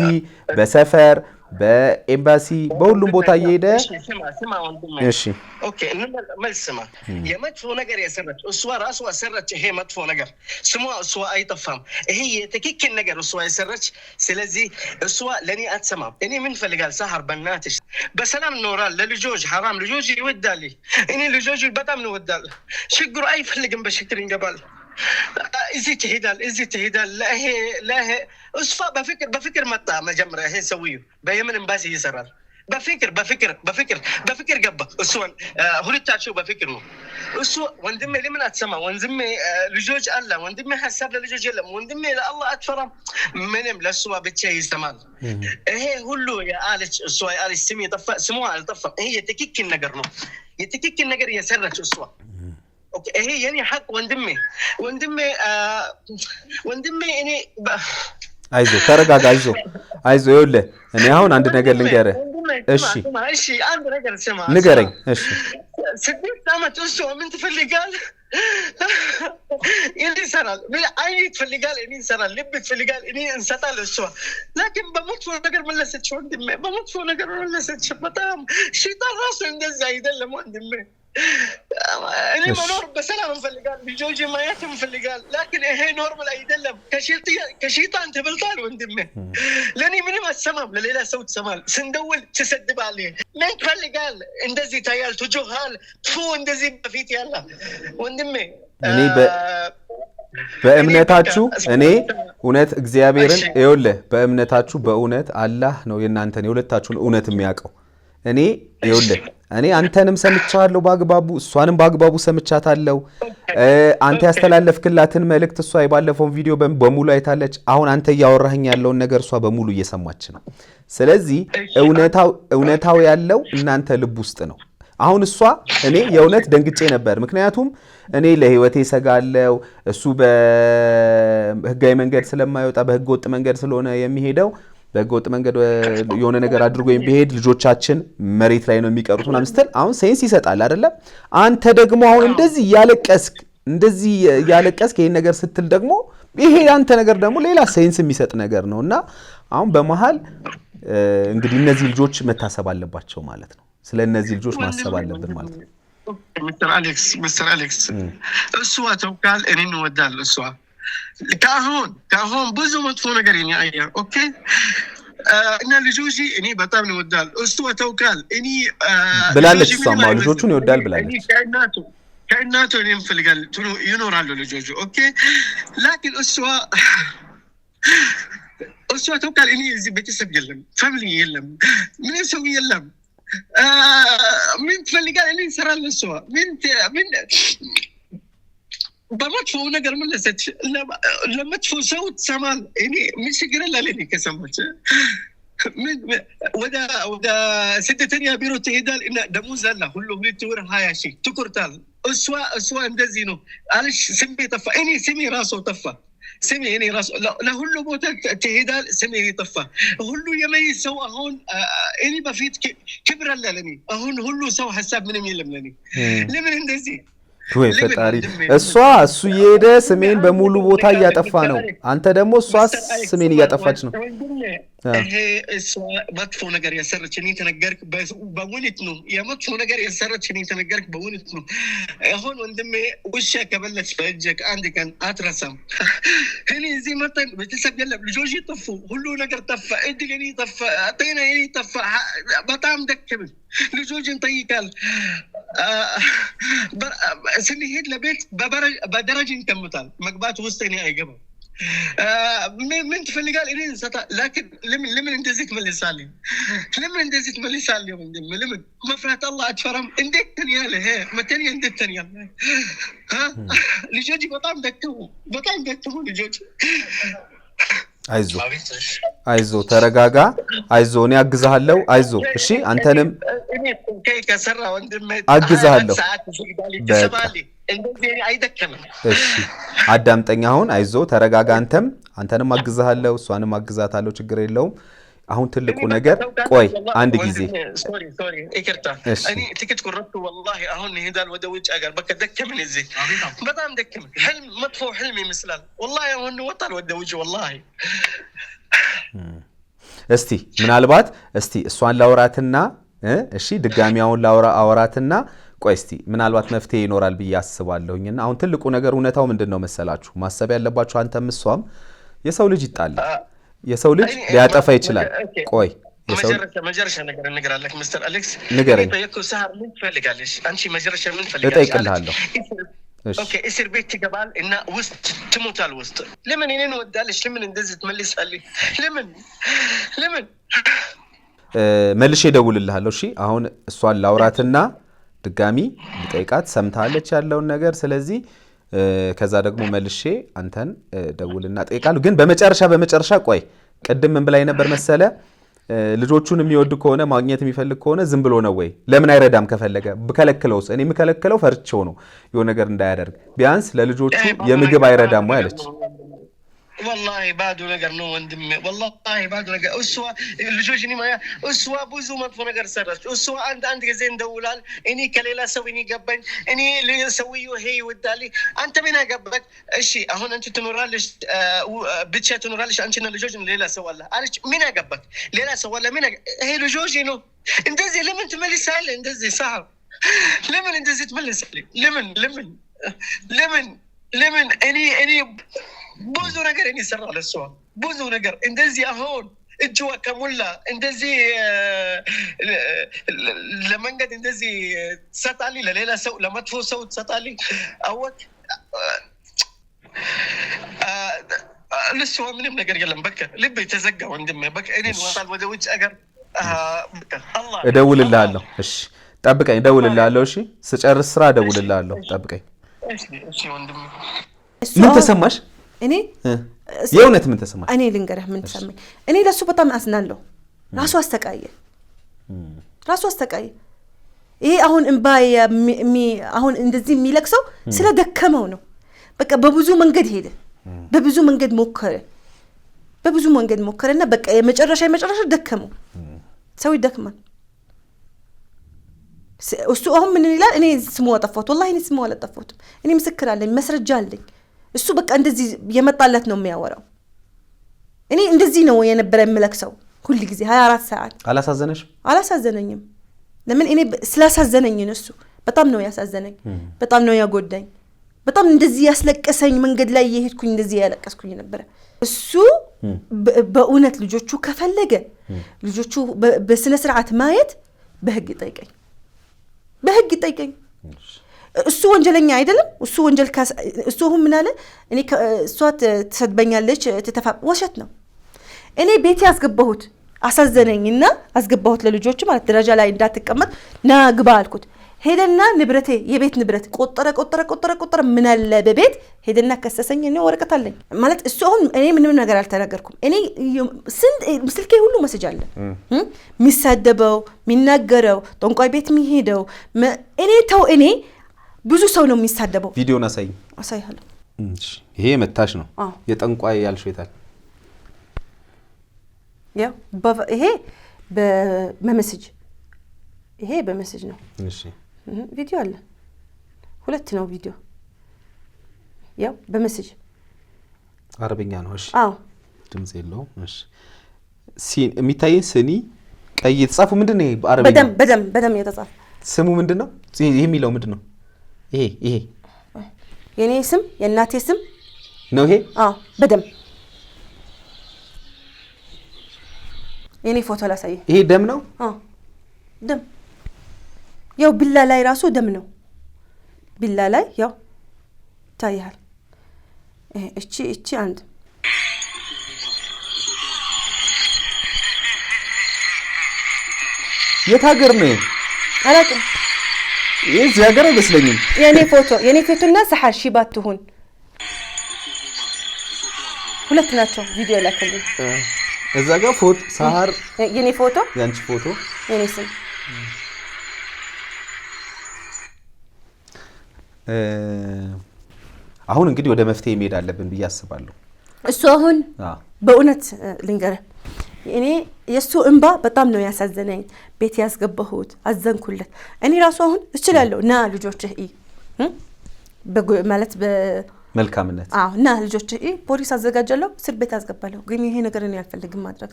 በሰፈር በኤምባሲ በሁሉም ቦታ እየሄደ እሺ ኦኬ መልስማ የመጥፎ ነገር ያሰራች እሷ ራሷ አሰራች ይሄ መጥፎ ነገር ስሟ እሷ አይጠፋም ይሄ የትክክል ነገር እሷ ያሰራች ስለዚህ እሷ ለኔ አትሰማም እኔ ምን ፈልጋል ሳህር በእናትሽ በሰላም ኖራል ለልጆች حرام ልጆች ይወዳል እኔ ልጆች በጣም ነው ወዳል ችግሩ አይፈልግም በሽክር ይገባል እዚህ ትሄዳል ለሄ እሷ በፍቅር መጣ መጀመሪያ ይሄ ሰውዬው በየመን ኤምባሲ ይሰራል በፍቅር ገባ እሱን ሁለታቸው በፍቅር ነው እሱ ወንድሜ ለምን አትሰማ ወንድሜ ልጆች አለ ወንድሜ ሐሳብ ለልጆች የለም ወንድሜ ለአላህ አትፈራም ምንም ለሱ ብቻ ይሰማል ይሄ ሁሉ ያለች እሷ ያለች ስሙ አልጠፋም ይሄ የትክክል ነገር ነው የትክክል ነገር የሰራች እሷ ይሄ የኔ ሐቅ ወንድሜ እኔ አይዞ ተረጋጋ አይዞ ይኸውልህ እኔ አሁን አንድ ነገር ልንገርህ እሺ አንድ ነገር ስማ ንገረኝ እሺ ስድስት ዓመት እሱ ምን ትፈልጋል ይሰራል አይት ትፈልጋል እኔ ይሰራል ልብ ትፈልጋል እኔ እንሰጣለን እሱ لكن በመጥፎ ነገር መለሰች ወንድሜ በመጥፎ ነገር መለሰች በጣም ሸይጣን ራሱ እንደዛ አይደለም ወንድሜ እኔ መኖር በሰላም እንፈልጋለን ልጆች ማየት እንፈልጋለን لكن ይሄ ኖርማል አይደለም ከሸይጣን ተበልጣል ወንድሜ ለኔ ምንም አትሰማም ለሌላ ሰው ትሰማል ስንደውል ትሰድባለህ ምን ትፈልጋል እንደዚህ ታያል ትጆሃል እንደዚህ በፊት ያለ ወንድሜ እኔ በእምነታችሁ እኔ እውነት እግዚአብሔርን ይኸውልህ በእምነታችሁ በእውነት አላህ ነው የእናንተን የሁለታችሁን እውነት የሚያውቀው እኔ ይኸውልህ እኔ አንተንም ሰምቻለሁ ባግባቡ እሷንም ባግባቡ ሰምቻታለሁ አንተ ያስተላለፍክላትን መልእክት እሷ የባለፈውን ቪዲዮ በሙሉ አይታለች አሁን አንተ ያወራኸኝ ያለውን ነገር እሷ በሙሉ እየሰማች ነው ስለዚህ እውነታው ያለው እናንተ ልብ ውስጥ ነው አሁን እሷ እኔ የእውነት ደንግጬ ነበር ምክንያቱም እኔ ለህይወቴ ሰጋለው እሱ በህጋዊ መንገድ ስለማይወጣ በህገ ወጥ መንገድ ስለሆነ የሚሄደው በህገ ወጥ መንገድ የሆነ ነገር አድርጎ የሚሄድ ልጆቻችን መሬት ላይ ነው የሚቀሩት ምናምን ስትል አሁን ሴንስ ይሰጣል አይደለ አንተ ደግሞ አሁን እንደዚህ ያለቀስክ ይሄን ነገር ስትል ደግሞ ይሄ አንተ ነገር ደግሞ ሌላ ሴንስ የሚሰጥ ነገር ነውና አሁን በመሃል እንግዲህ እነዚህ ልጆች መታሰብ አለባቸው ማለት ነው ስለነዚህ ልጆች ማሰብ አለብን ማለት ነው ሚስተር አሌክስ እሷ ተውካል እኔ እንወዳል እሷ ካሁን ብዙ መጥፎ ነገር ያያ ኦኬ እና ልጆች እኔ በጣም እንወዳል እሱ ተውካል እኔ ብላለች እሷማ ልጆቹን ይወዳል ብላለች ከእናቱ እኔም ፈልጋል ይኖራሉ ልጆቹ ኦኬ لكن እሷ ተውካል እኔ እዚህ ቤተሰብ የለም ፋሚሊ የለም ምን ሰው የለም ምን ትፈልጋል እኔ እንሰራለን እሷ ምን በመጥፎ ነገር መለሰች ለመጥፎ ሰው ትሰማል እኔ ምን ችግር አለ ለኔ ከሰማች ወደ ስደተኛ ቢሮ ትሄዳል እና ደሞዝ አለ ሁሉ ሁለት ወር 20 ሺህ ትቆርጣል እሷ እንደዚህ ነው አለሽ ስሜ ጠፋ እኔ ስሜ ራሱ ጠፋ ስሜ እኔ ራሱ ለሁሉ ቦታ ትሄዳል ስሜ ጠፋ ሁሉ የመይ ሰው አሁን እኔ በፊት ክብር አለ ለኔ አሁን ሁሉ ሰው ሐሳብ ምንም የለም ለኔ ለምን እንደዚህ ወይ ፈጣሪ እሱ እየሄደ ስሜን በሙሉ ቦታ እያጠፋ ነው አንተ ደግሞ እሷ ስሜን እያጠፋች ነው ይሄ እሷ መጥፎ ነገር ያሰረችኝ ተነገርክ በእውነት ነው የመጥፎ ነገር ያሰረችኝ ተነገርክ በእውነት ነው አሁን ወንድሜ ውሻ ከበለች በእጅክ አንድ ቀን አትረሳም እኔ እዚህ መጣን ቤተሰብ የለም ልጆች ጠፉ ሁሉ ነገር ጠፋ እድለኔ ጠፋ ጤናዬ ጠፋ በጣም ደከመኝ ልጆችን ጠይቃል ስንሄድ ለቤት በደረጃ ይቀመጣል መግባት ውስጥ እኔ አይገባም ምን ትፈልጋል እኔ ሰጣ لكن لمن እንደዚህ ትመልሳለህ ለምን እንደዚህ ትመልሳለህ ወንድም ለምን መፍራት አላህ አትፈራም እንዴት ተኛለ መተኛ እንዴት ተኛለ ልጆች በጣም ደከሙ ልጆች አይዞ ተረጋጋ አይዞ እኔ አግዛለሁ አይዞ እሺ አንተንም እኔ ከሰራ ወንድም አግዛለሁ እንደዚህ አይደከምም እሺ አዳምጠኛ አሁን አይዞ ተረጋጋ አንተንም አግዛለሁ እሷንም አግዛታለሁ ችግር የለውም አሁን ትልቁ ነገር ቆይ አንድ ጊዜ ሶሪ ይቅርታ እኔ ትክክል ቆርጥኩ والله አሁን ይሄዳል ወደ ውጭ ሀገር በቃ ደከመኝ እዚህ በጣም ደከመኝ ህልም መጥፎ ህልም ይመስላል والله አሁን ወጣል ወደ ውጭ والله እስቲ ምናልባት እስቲ እሷን ላውራትና እሺ ድጋሚያውን አወራትና ቆይ እስቲ ምናልባት መፍትሄ ይኖራል ብዬ አስባለሁኝና አሁን ትልቁ ነገር እውነታው ምንድነው መሰላችሁ ማሰብ ያለባችሁ አንተም እሷም የሰው ልጅ ይጣላል የሰው ልጅ ሊያጠፋ ይችላል ቆይ መጀረሻ ነገር እንነግራለክ ሚስተር አሌክስ ንገረኝ ጠየቅኩ ሰሃር ምን ትፈልጋለሽ አንቺ መጀረሻ ምን ትፈልጋለሽ እጠይቅልሃለሁ ኦኬ እስር ቤት ይገባል እና ውስጥ ትሞታል ውስጥ ለምን እኔን ወዳለሽ ለምን እንደዚህ ትመልሳለሽ ለምን መልሼ እደውልልሃለሁ እሺ አሁን እሷን ላውራትና ድጋሚ ልጠይቃት ሰምታለች ያለውን ነገር ስለዚህ ከዛ ደግሞ መልሼ አንተን ደውልና ጠይቃለሁ ግን በመጨረሻ ቆይ ቀደም ምን ብላይ ነበር መሰለ ልጆቹን የሚወድ ከሆነ ማግኘት የሚፈልግ ከሆነ ዝም ብሎ ነው ወይ ለምን አይረዳም ከፈለገ በከለከለውስ እኔ የምከለከለው ፈርቼው ነው የሆነ ነገር እንዳያደርግ ቢያንስ ለልጆቹ የምግብ አይረዳም ወይ አለች والله بعد ነገር ነው ወንድም والله بعد ነገር እሷ ልጆችኒ ማያ እሷ ብዙ መጥፎ ነገር ሰራች እሷ አንድ ጊዜ እንደውላል እኔ ከሌላ ሰው እኔ ገባኝ እኔ ለሰውየው ይሄ ይወዳል አንተ ምን አገባክ እሺ አሁን አንቺ ትኖራለሽ ብቻ ትኖራለሽ አንቺና ልጆችን ሌላ ሰው አለ አለች ምን አገባክ ሌላ ሰው አለ ምን ይሄ ልጆች ነው እንደዚህ ለምን ትመልሳለህ እንደዚህ ሳህ ለምን እንደዚህ ትመልሳለህ ለምን እኔ ብዙ ነገር እኔ ሰራው ለሷ ብዙ ነገር እንደዚህ አሁን እጅዋ ከሞላ እንደዚህ ለመንገድ እንደዚህ ሰጣሊ ለሌላ ሰው ለመጥፎ ሰው ሰጣሊ አወቅ ለሷ ምንም ነገር የለም በቃ ልብ ተዘጋ ወንድም በቃ እኔ ወጣል ወደ ውጭ ሀገር በቃ አላህ እደውልልሃለሁ እሺ ጠብቀኝ እደውልልሃለሁ እሺ ስጨርስ ስራ እደውልልሃለሁ ጠብቀኝ እሺ ወንድም ምን ተሰማሽ እኔ የእውነት ምን ተሰማሽ እኔ ልንገርህ ምን ተሰማኝ እኔ ለሱ በጣም አዝናለሁ ራሱ አስተቃየ ይሄ አሁን እንባይ አሁን እንደዚህ የሚለቅሰው ስለደከመው ነው በቃ በብዙ መንገድ ሄደ በብዙ መንገድ ሞከረና በቃ የመጨረሻ ደከመው ሰው ይደክማል እሱ አሁን ምን ይላል እኔ ስሙ አጠፋሁት والله እኔ ስሙ አላጠፋሁትም እኔ ምስክር አለኝ መስረጃ አለኝ እሱ በቃ እንደዚህ የመጣለት ነው የሚያወራው እኔ እንደዚህ ነው የነበረ የምለክሰው ሁሉ ጊዜ 24 ሰዓት አላሳዘነኝም ለምን እኔ ስላሳዘነኝ ነው እሱ በጣም ነው ያሳዘነኝ በጣም ነው ያጎዳኝ በጣም እንደዚህ ያስለቀሰኝ መንገድ ላይ የሄድኩኝ እንደዚህ ያለቀስኩኝ ነበር እሱ በእውነት ልጆቹ ከፈለገ ልጆቹ በስነ ስርዓት ማየት በህግ ይጠይቀኝ እሱ ወንጀለኛ አይደለም እሱ ወንጀል እሱ ምን አለ እኔ እሷ ተሰድበኛለች ወሸት ነው እኔ ቤት ያስገባሁት አሳዘነኝና አስገባሁት ለልጆቹ ማለት ደረጃ ላይ እንዳትቀመጥ ና ግባ አልኩት ሄደና ንብረቴ የቤት ንብረት ቆጠረ ምን አለ በቤት ሄደና ከሰሰኝ ነው ወረቀት አለኝ ማለት እሱ አሁን እኔ ምንም ነገር አልተናገርኩም እኔ ስልኬ ሁሉ መስጅ አለ ሚሳደበው ሚናገረው ጠንቋይ ቤት ሚሄደው እኔ ብዙ ሰው ነው የሚሳደበው ቪዲዮን አሳይሃለሁ ይሄ መታሽ ነው የጠንቋይ ያልሽው ይታል ያው ይሄ በመሰጅ ነው እሺ ቪዲዮ አለ ሁለት ነው ቪዲዮ ያው በመሰጅ አረበኛ ነው እሺ አዎ ድምጽ የለውም እሺ ሲን የሚታየኝ ስኒ ቀይ የተጻፈው ምንድነው ይሄ በአረበኛ በደም የተጻፈ ስሙ ምንድነው ይሄ የሚለው ምንድነው ይሄ የኔ ስም የእናቴ ስም ነው ይሄ አዎ በደም የኔ ፎቶ ላሳይ ይሄ ደም ነው አዎ ደም ያው ቢላ ላይ ራሱ ደም ነው ቢላ ላይ ያው ታያል እቺ አንድ የት ሀገር ነው አላውቅም የዚህ ሀገር አይመስለኝም የኔ ፎቶና ሰሐር ሺባት ትሁን ሁለት ናቸው ቪዲዮ ላከልኝ እዛ ጋር ፎቶ ሰሐር የኔ ፎቶ ያንቺ ፎቶ የኔ ስም አሁን እንግዲህ ወደ መፍትሄ መሄድ አለብን ብዬ አስባለሁ እሱ አሁን በእውነት ልንገርህ እኔ የሱ እንባ በጣም ነው ያሳዘነኝ ቤት ያስገባሁት አዘንኩለት እኔ ራሱ አሁን እችላለሁ ና ልጆችህ ማለት መልካምነት ና ልጆችህ ፖሊስ አዘጋጃለሁ እስር ቤት አስገባለሁ ግን ይሄ ነገር እኔ አልፈልግም ማድረግ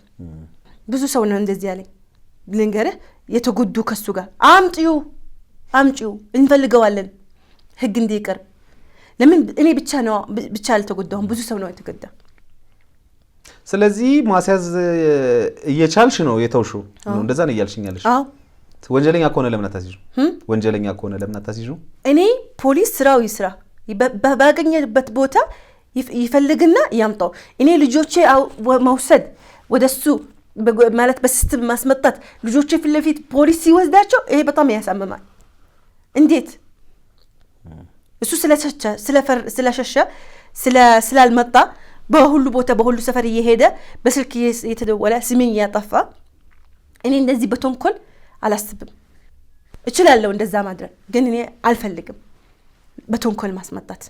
ብዙ ሰው ነው እንደዚህ ያለኝ ልንገርህ የተጎዱ ከሱ ጋር አምጪው እንፈልገዋለን ህግ እንዲቀርብ ለምን እኔ ብቻ አልተጎዳሁም ብዙ ሰው ነው የተጎዳ ስለዚህ ማስያዝ እየቻልሽ ነው የተውሽው ነው እንደዛ ነው እያልሽኛለሽ ወንጀለኛ ከሆነ ለምን አታስይዡ እኔ ፖሊስ ስራው ይስራ ባገኘበት ቦታ ይፈልግና ያምጣው እኔ ልጆቼ መውሰድ ወደሱ ማለት በሲስተም ማስመጣት ልጆቼ ፍለፊት ፖሊስ ይወስዳቸው ይሄ በጣም ያሳምማል እንዴት እሱ ስለሸሸ ስላልመጣ በሁሉ ቦታ በሁሉ ሰፈር እየሄደ በስልክ እየተደወለ ስሜን ያጠፋ እኔ እንደዚህ በተንኮል አላስብም እችላለሁ እንደዛ ማድረግ ግን እኔ አልፈልግም በተንኮል ማስመጣት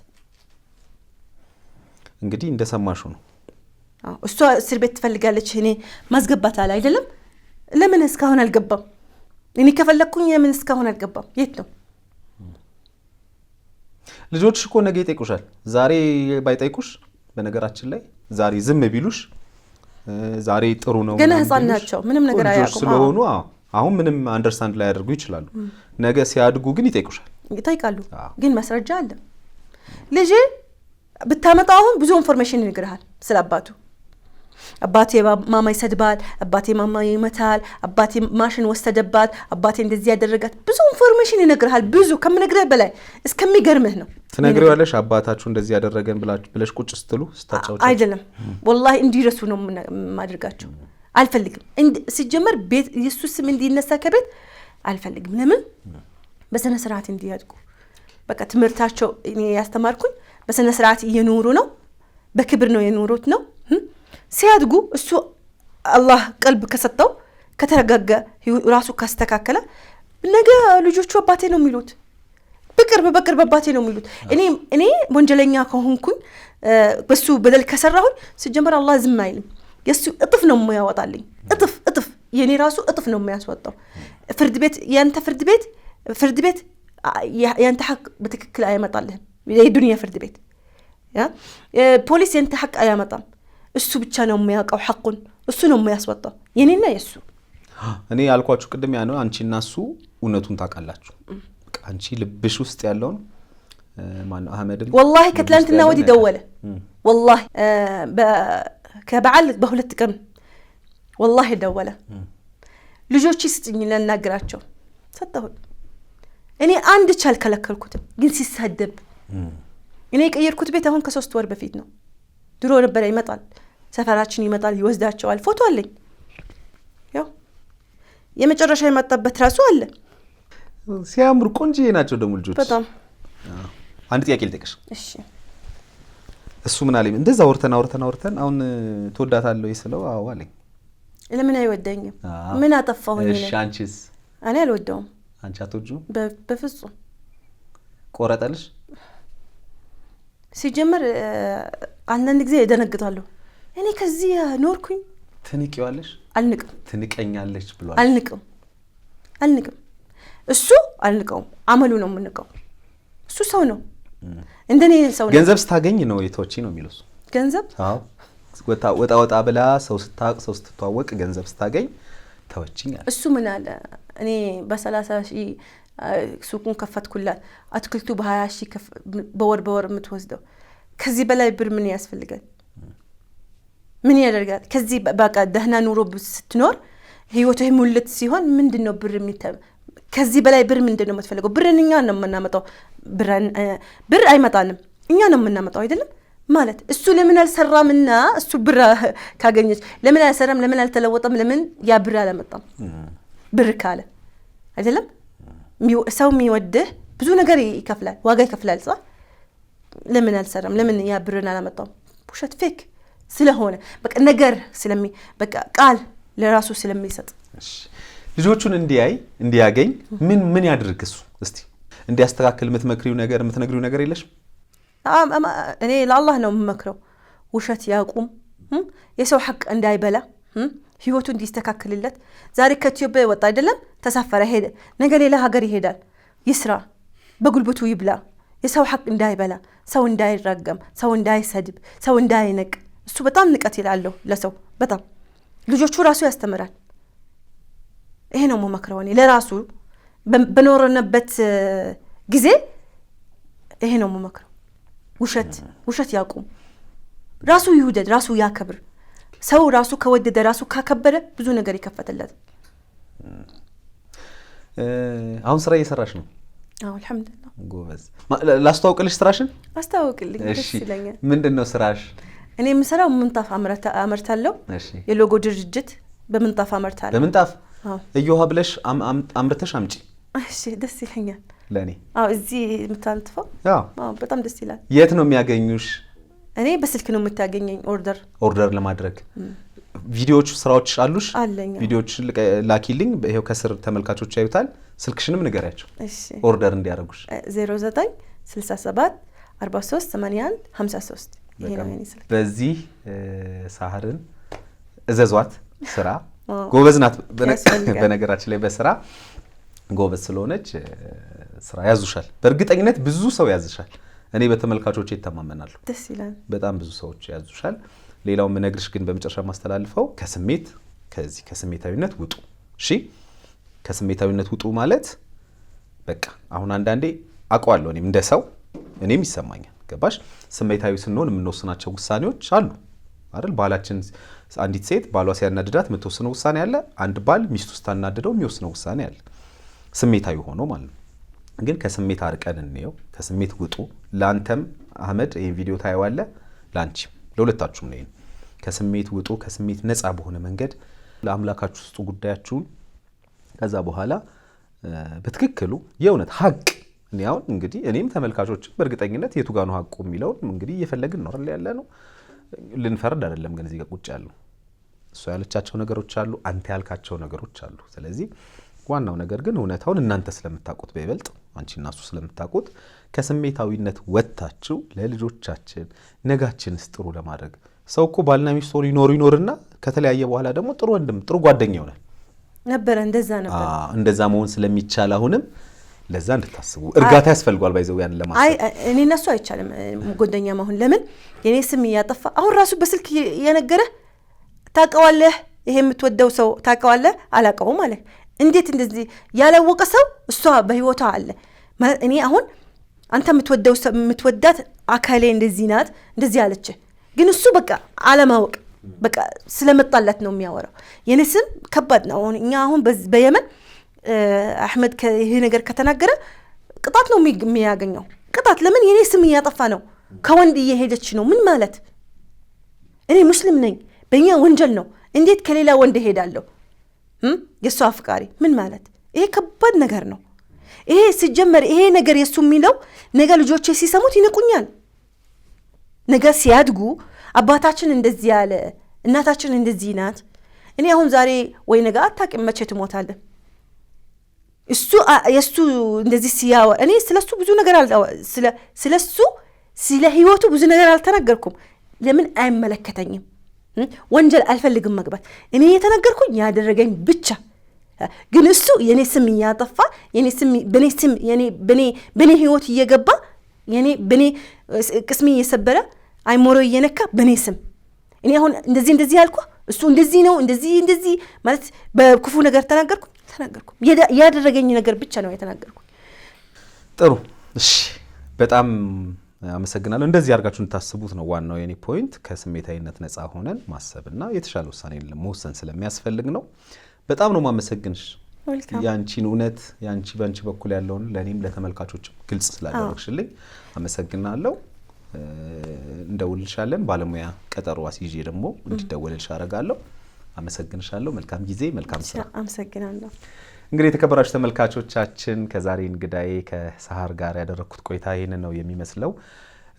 እንግዲህ እንደሰማሹ ነው እሷ እስር ቤት ትፈልጋለች እኔ ማስገባት አለ አይደለም ለምን እስካሁን አልገባም እኔ ከፈለኩኝ ለምን እስካሁን አልገባም የት ነው ልጆችሽ እኮ ነገ ይጠይቁሻል ዛሬ ባይጠይቁሽ በነገራችን ላይ ዛሬ ዝም ቢሉሽ ዛሬ ጥሩ ነው ገና ህፃን ናቸው ምንም ነገር አያውቁም ስለሆኑ አሁን ምንም አንደርስታንድ ላይ ያደርጉ ይችላሉ ነገ ሲያድጉ ግን ይጠይቃሉ ግን ማስረጃ አለ ልጅ ብታመጣው አሁን ብዙ ኢንፎርሜሽን ይነግርሃል ስለአባቱ አባቴ ማማ ይሰድባል አባቴ ማማ ይመታል አባቴ ማሽን ወሰደባት አባቴ እንደዚህ ያደረጋት ብዙ ኢንፎርሜሽን ይነግርሃል ብዙ ከምነግርህ በላይ እስከሚገርምህ ነው ትነግሪዋለሽ አባታችሁ እንደዚህ ያደረገን ብለሽ ቁጭ ስትሉ ስታጫውቻቸው አይደለም ወላሂ እንዲረሱ ነው ማድረጋቸው አልፈልግም ሲጀመር ቤት ኢየሱስ ስም እንዲነሳ ከቤት አልፈልግም ለምን በሰነ ስርዓት እንዲያድጉ በቃ ትምህርታቸው እኔ ያስተማርኩኝ በሰነ ስርዓት እየኖሩ ነው በክብር ነው የኖሩት ነው ሲያድጉ እሱ አላህ ቀልብ ከሰጠው ከተረጋጋ ራሱ ካስተካከለ ነገ ልጆቹ አባቴ ነው የሚሉት በቅርብ አባቴ ነው የሚሉት እኔ ወንጀለኛ ከሆንኩኝ በሱ በደል ከሰራሁኝ ሲጀመር አላህ ዝም አይልም የሱ እጥፍ ነው የሚያወጣልኝ እጥፍ የኔ ራሱ እጥፍ ነው የሚያስወጣው ፍርድ ቤት ያንተ ሐቅ በትክክል አያመጣልህም የዱንያ ፍርድ ቤት ፖሊስ ያንተ ሐቅ አያመጣም እሱ ብቻ ነው የሚያውቀው ሐቁን እሱ ነው የሚያስወጣው የኔና የሱ እኔ ያልኳችሁ ቅድም ያ ነው አንቺና እሱ እውነቱን ታውቃላችሁ አንቺ ልብሽ ውስጥ ያለውን ማን አህመድም والله ከትላንትና ወዲህ ደወለ والله ከበዓል በሁለት ቀን والله ደወለ ልጆች ይስጥኝ ለናግራቸው ሰጠሁ እኔ አንድ ቻል ከለከልኩት ግን ሲሳደብ እኔ ቀየርኩት ቤት አሁን ከ3 ወር በፊት ነው ድሮ ነበር ይመጣል ሰፈራችን ይመጣል ይወስዳቸዋል ፎቶ አለኝ ያው የመጨረሻ የመጣበት ራሱ አለ ሲያምሩ ቆንጆ ናቸው ደሞ ልጆች በጣም አንድ ጥያቄ ልጠይቅሽ እሺ እሱ ምን አለኝ እንደዛ ወርተን አሁን ተወዳታለሁ ይስለው አዎ አለኝ ለምን አይወደኝም ምን አጠፋሁኝ እሺ አንቺስ እኔ አልወደውም አንቺ አትወጂው በፍጹም ቆረጠልሽ ሲጀመር አንዳንድ ጊዜ እደነግጣለሁ እኔ ከዚህ ኖርኩኝ ትንቂዋለሽ አልንቅም ትንቀኛለሽ ብሏል አልንቅም እሱ አልንቀውም አመሉ ነው የምንቀው እሱ ሰው ነው እንደኔ ሰው ነው ገንዘብ ስታገኝ ነው የተወጪ ነው የሚለው ገንዘብ አዎ ወጣ ብላ ሰው ስታቅ ሰው ስትተዋወቅ ገንዘብ ስታገኝ ተወጪኛል እሱ ምን አለ እኔ በ30,000 ሱቁን ከፈትኩላት አትክልቱ በ20,000 በወር የምትወስደው ከዚህ በላይ ብር ምን ያስፈልጋል ምን ያደርጋል ከዚህ በቃ ደህና ኑሮ ስትኖር ህይወትህ ሙልት ሲሆን ምንድነው ብር የሚተም ከዚህ በላይ ብር ምንድነው የምትፈልገው ብርን እኛ ነው የምናመጣው ብር አይመጣንም እኛ ነው የምናመጣው አይደለም ማለት እሱ ለምን አልሰራምና እሱ ብር ካገኘች ለምን አልሰራም ለምን አልተለወጠም ለምን ያ ብር አላመጣም ብር ካለ አይደለም ሰው የሚወድህ ብዙ ነገር ይከፍላል ዋጋ ይከፍላል صح ለምን አልሰራም ለምን ያ ብርን አላመጣም ውሸት ፌክ ስለሆነ በቃ ነገር በቃ ቃል ለራሱ ስለሚሰጥ እሺ ልጆቹን እንዲያገኝ ምን ያድርግ እሱ እስቲ እንዲያስተካክል የምትነግሪው ነገር የለሽ እኔ ለአላህ ነው የምመክረው ውሸት ያቁም የሰው ሐቅ እንዳይበላ ህይወቱ እንዲስተካከልለት ዛሬ ከኢትዮጵያ ወጣ አይደለም ተሳፈረ ሄደ ነገ ሌላ ሀገር ይሄዳል ይስራ በጉልበቱ ይብላ የሰው ሐቅ እንዳይበላ ሰው እንዳይራገም ሰው እንዳይሰድብ ሰው እንዳይነቅ እሱ በጣም ንቀት ይላል ለሰው በጣም ልጆቹ ራሱ ያስተምራል ይሄ ነው የምመክረው እኔ ለራሱ በኖርነበት ጊዜ ይሄ ነው የምመክረው ውሸት ያቁም ራሱ ይውደድ ራሱ ያከብር ሰው ራሱ ከወደደ ራሱ ካከበረ ብዙ ነገር ይከፈተለት አሁን ስራ እየሰራሽ ነው አዎ አልহামዱሊላህ ጎበዝ ላስተዋውቅልሽ ስራሽን አስተዋውቅልኝ ደስ ይለኛል ምንድነው ስራሽ እኔ የምሰራው ምንጣፍ አመርታለሁ እሺ የሎጎ ድርጅት በምንጣፍ አመርታለሁ በምንጣፍ እዮሃ ብለሽ አምርተሽ አምጪ እሺ ደስ ይለኛል ለኔ እዚህ የምታንጥፈው በጣም ደስ ይላል የት ነው የሚያገኙሽ እኔ በስልክ ነው የምታገኘኝ ኦርደር ለማድረግ ቪዲዮዎች ስራዎች አሉሽ አለኝ ቪዲዮዎች ላኪልኝ ይሄው ከስር ተመልካቾች ያዩታል ስልክሽንም ንገሪያቸው እሺ ኦርደር እንዲያደርጉሽ 09 67 43 81 53 ይሄ ነው የኔ ስልክ በዚህ ሳህርን እዘዟት ስራ ጎበዝ ናት በነገራችን ላይ በስራ ጎበዝ ስለሆነች ስራ ያዙሻል በእርግጠኝነት ብዙ ሰው ያዝሻል እኔ በተመልካቾች ይተማመናሉ ደስ ይላል በጣም ብዙ ሰዎች ያዙሻል ሌላው ምነግርሽ ግን በመጨረሻ ማስተላልፈው ከስሜታዊነት ውጡ እሺ ከስሜታዊነት ውጡ ማለት በቃ አሁን አንዳንዴ አቋለው እኔም እንደ ሰው እኔም ይሰማኛል ገባሽ ስሜታዊ ስንሆን የምንወስናቸው ውሳኔዎች አሉ አይደል ባላችን አንዲት ሴት ባሏ ሲያናድዳት የምትወስነው ውሳኔ አለ አንድ ባል ሚስቱ ስታናድደው የሚወስነው ውሳኔ አለ ስሜታዊ ሆኖ ማለት ነው ግን ከስሜት አርቀን እንየው ከስሜት ውጡ ላንተም አህመድ ይሄን ቪዲዮ ታይዋለ ላንቺ ለሁለታችሁም ነው ከስሜት ውጡ ከስሜት ነፃ በሆነ መንገድ ለአምላካችሁ ውስጥ ጉዳያችሁን ከዛ በኋላ በትክክሉ የእውነት ሐቅ ነው እንግዲህ እኔም ተመልካቾች በእርግጠኝነት የቱ ጋር ነው ሐቁ የሚለው እንግዲህ እየፈለግን ነው አይደል ያለ ነው ልንፈርድ አይደለም ግን እዚህ ጋር ቁጭ ያለው እሱ ያለቻቸው ነገሮች አሉ አንተ ያልካቸው ነገሮች አሉ ስለዚህ ዋናው ነገር ግን እውነታውን እናንተ ስለምታውቁት በይበልጥ አንቺና እሱ ስለምታውቁት ከስሜታዊነት ወጣችሁ ለልጆቻችን ነጋችንስ ጥሩ ለማድረግ ሰው እኮ ባልና ሚስት ይኖርና ከተለያየ በኋላ ደግሞ ጥሩ ወንድም ጥሩ ጓደኛ ይሆናል ነበር እንደዛ መሆን ስለሚቻል አሁንም ለዛ እንድታስቡ እርጋታ ያስፈልጋል ባይዘው ያን ለማሰብ እኔ እነሱ አይቻልም ጓደኛ መሆን ለምን የኔ ስም ያጠፋ አሁን ራሱ በስልክ የነገረ ታቀዋለህ ይሄ የምትወደው ሰው ታቀዋለህ አላቀውም ማለት እንዴት እንደዚህ ያላወቀ ሰው እሷ በህይወቷ አለ ማለት እኔ አሁን አንተ የምትወዳት አካሌ እንደዚህ ናት እንደዚህ አለች ግን እሱ በቃ አለማወቅ በቃ ስለመጣላት ነው የሚያወራው የኔ ስም ከባድ ነው እኛ አሁን በየመን አህመድ ይሄ ነገር ከተናገረ ቅጣት ነው የሚያገኘው ቅጣት ለምን የኔ ስም ያጠፋ ነው ከወንድ እየሄደች ነው ምን ማለት እኔ ሙስሊም ነኝ በእኛ ወንጀል ነው እንዴት ከሌላ ወንድ ሄዳለሁ የሱ አፍቃሪ ምን ማለት ይሄ ከባድ ነገር ነው ይሄ ሲጀመር ይሄ ነገር የሱ የሚለው ነገ ልጆቼ ሲሰሙት ይነቁኛል ነገ ሲያድጉ አባታችን እንደዚህ ያለ እናታችን እንደዚህ ናት እኔ አሁን ዛሬ ወይ ነገ አታውቂም መቼ ትሞታለህ እሱ የሱ እንደዚህ ሲያወራ እኔ ስለሱ ብዙ ነገር ስለሱ ስለ ህይወቱ ብዙ ነገር አልተናገርኩም ለምን አይመለከተኝም ወንጀል አልፈልግም መግባት እኔ የተናገርኩኝ ያደረገኝ ብቻ ግን እሱ የኔ ስም ያጠፋ የኔ ስም በኔ ህይወት እየገባ የኔ በኔ ቅስሜ እየሰበረ አይሞሮ እየነካ በኔ ስም እኔ አሁን እንደዚህ ያልኩ እሱ እንደዚህ ነው እንደዚህ ማለት በክፉ ነገር ተናገርኩ ያደረገኝ ነገር ብቻ ነው የተናገርኩ። ጥሩ እሺ፣ በጣም አመሰግናለሁ። እንደዚህ አድርጋችሁ እንታስቡት ነው ዋናው የኔ ፖይንት። ከስሜታዊነት ነፃ ሆነን ማሰብና የተሻለ ውሳኔ መወሰን ስለሚያስፈልግ ነው። በጣም ነው ማመሰግንሽ። ያንቺን እውነት ያንቺ በአንቺ በኩል ያለውን ለኔም ለተመልካቾችም ግልጽ ስላደረግሽልኝ አመሰግናለሁ። እንደውልልሻለን ባለሙያ ቀጠሮ አስይዤ ደግሞ እንዲደወልልሽ አደርጋለሁ። አመሰግንሻለሁ። መልካም ጊዜ፣ መልካም ስራ። አመሰግናለሁ። እንግዲህ የተከበራችሁ ተመልካቾቻችን ከዛሬ እንግዳዬ ከሳሃር ጋር ያደረኩት ቆይታ ይሄንን ነው የሚመስለው።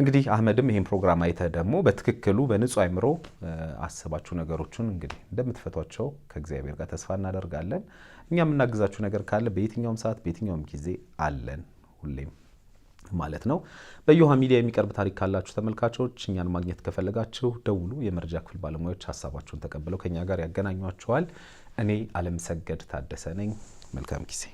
እንግዲህ አህመድም ይሄን ፕሮግራም አይተ ደግሞ በትክክሉ በንጹህ አይምሮ አስባችሁ ነገሮችን እንግዲህ እንደምትፈቷቸው ከእግዚአብሔር ጋር ተስፋ እናደርጋለን። እኛም እናግዛችሁ ነገር ካለ በየትኛውም ሰዓት በየትኛውም ጊዜ አለን ሁሌም ማለት ነው። በዮሃ ሚዲያ የሚቀርብ ታሪክ ካላችሁ ተመልካቾች እኛን ማግኘት ከፈለጋችሁ ደውሉ። የመረጃ ክፍል ባለሙያዎች ሀሳባችሁን ተቀብለው ከኛ ጋር ያገናኟችኋል። እኔ አለምሰገድ ታደሰ ነኝ። መልካም ጊዜ።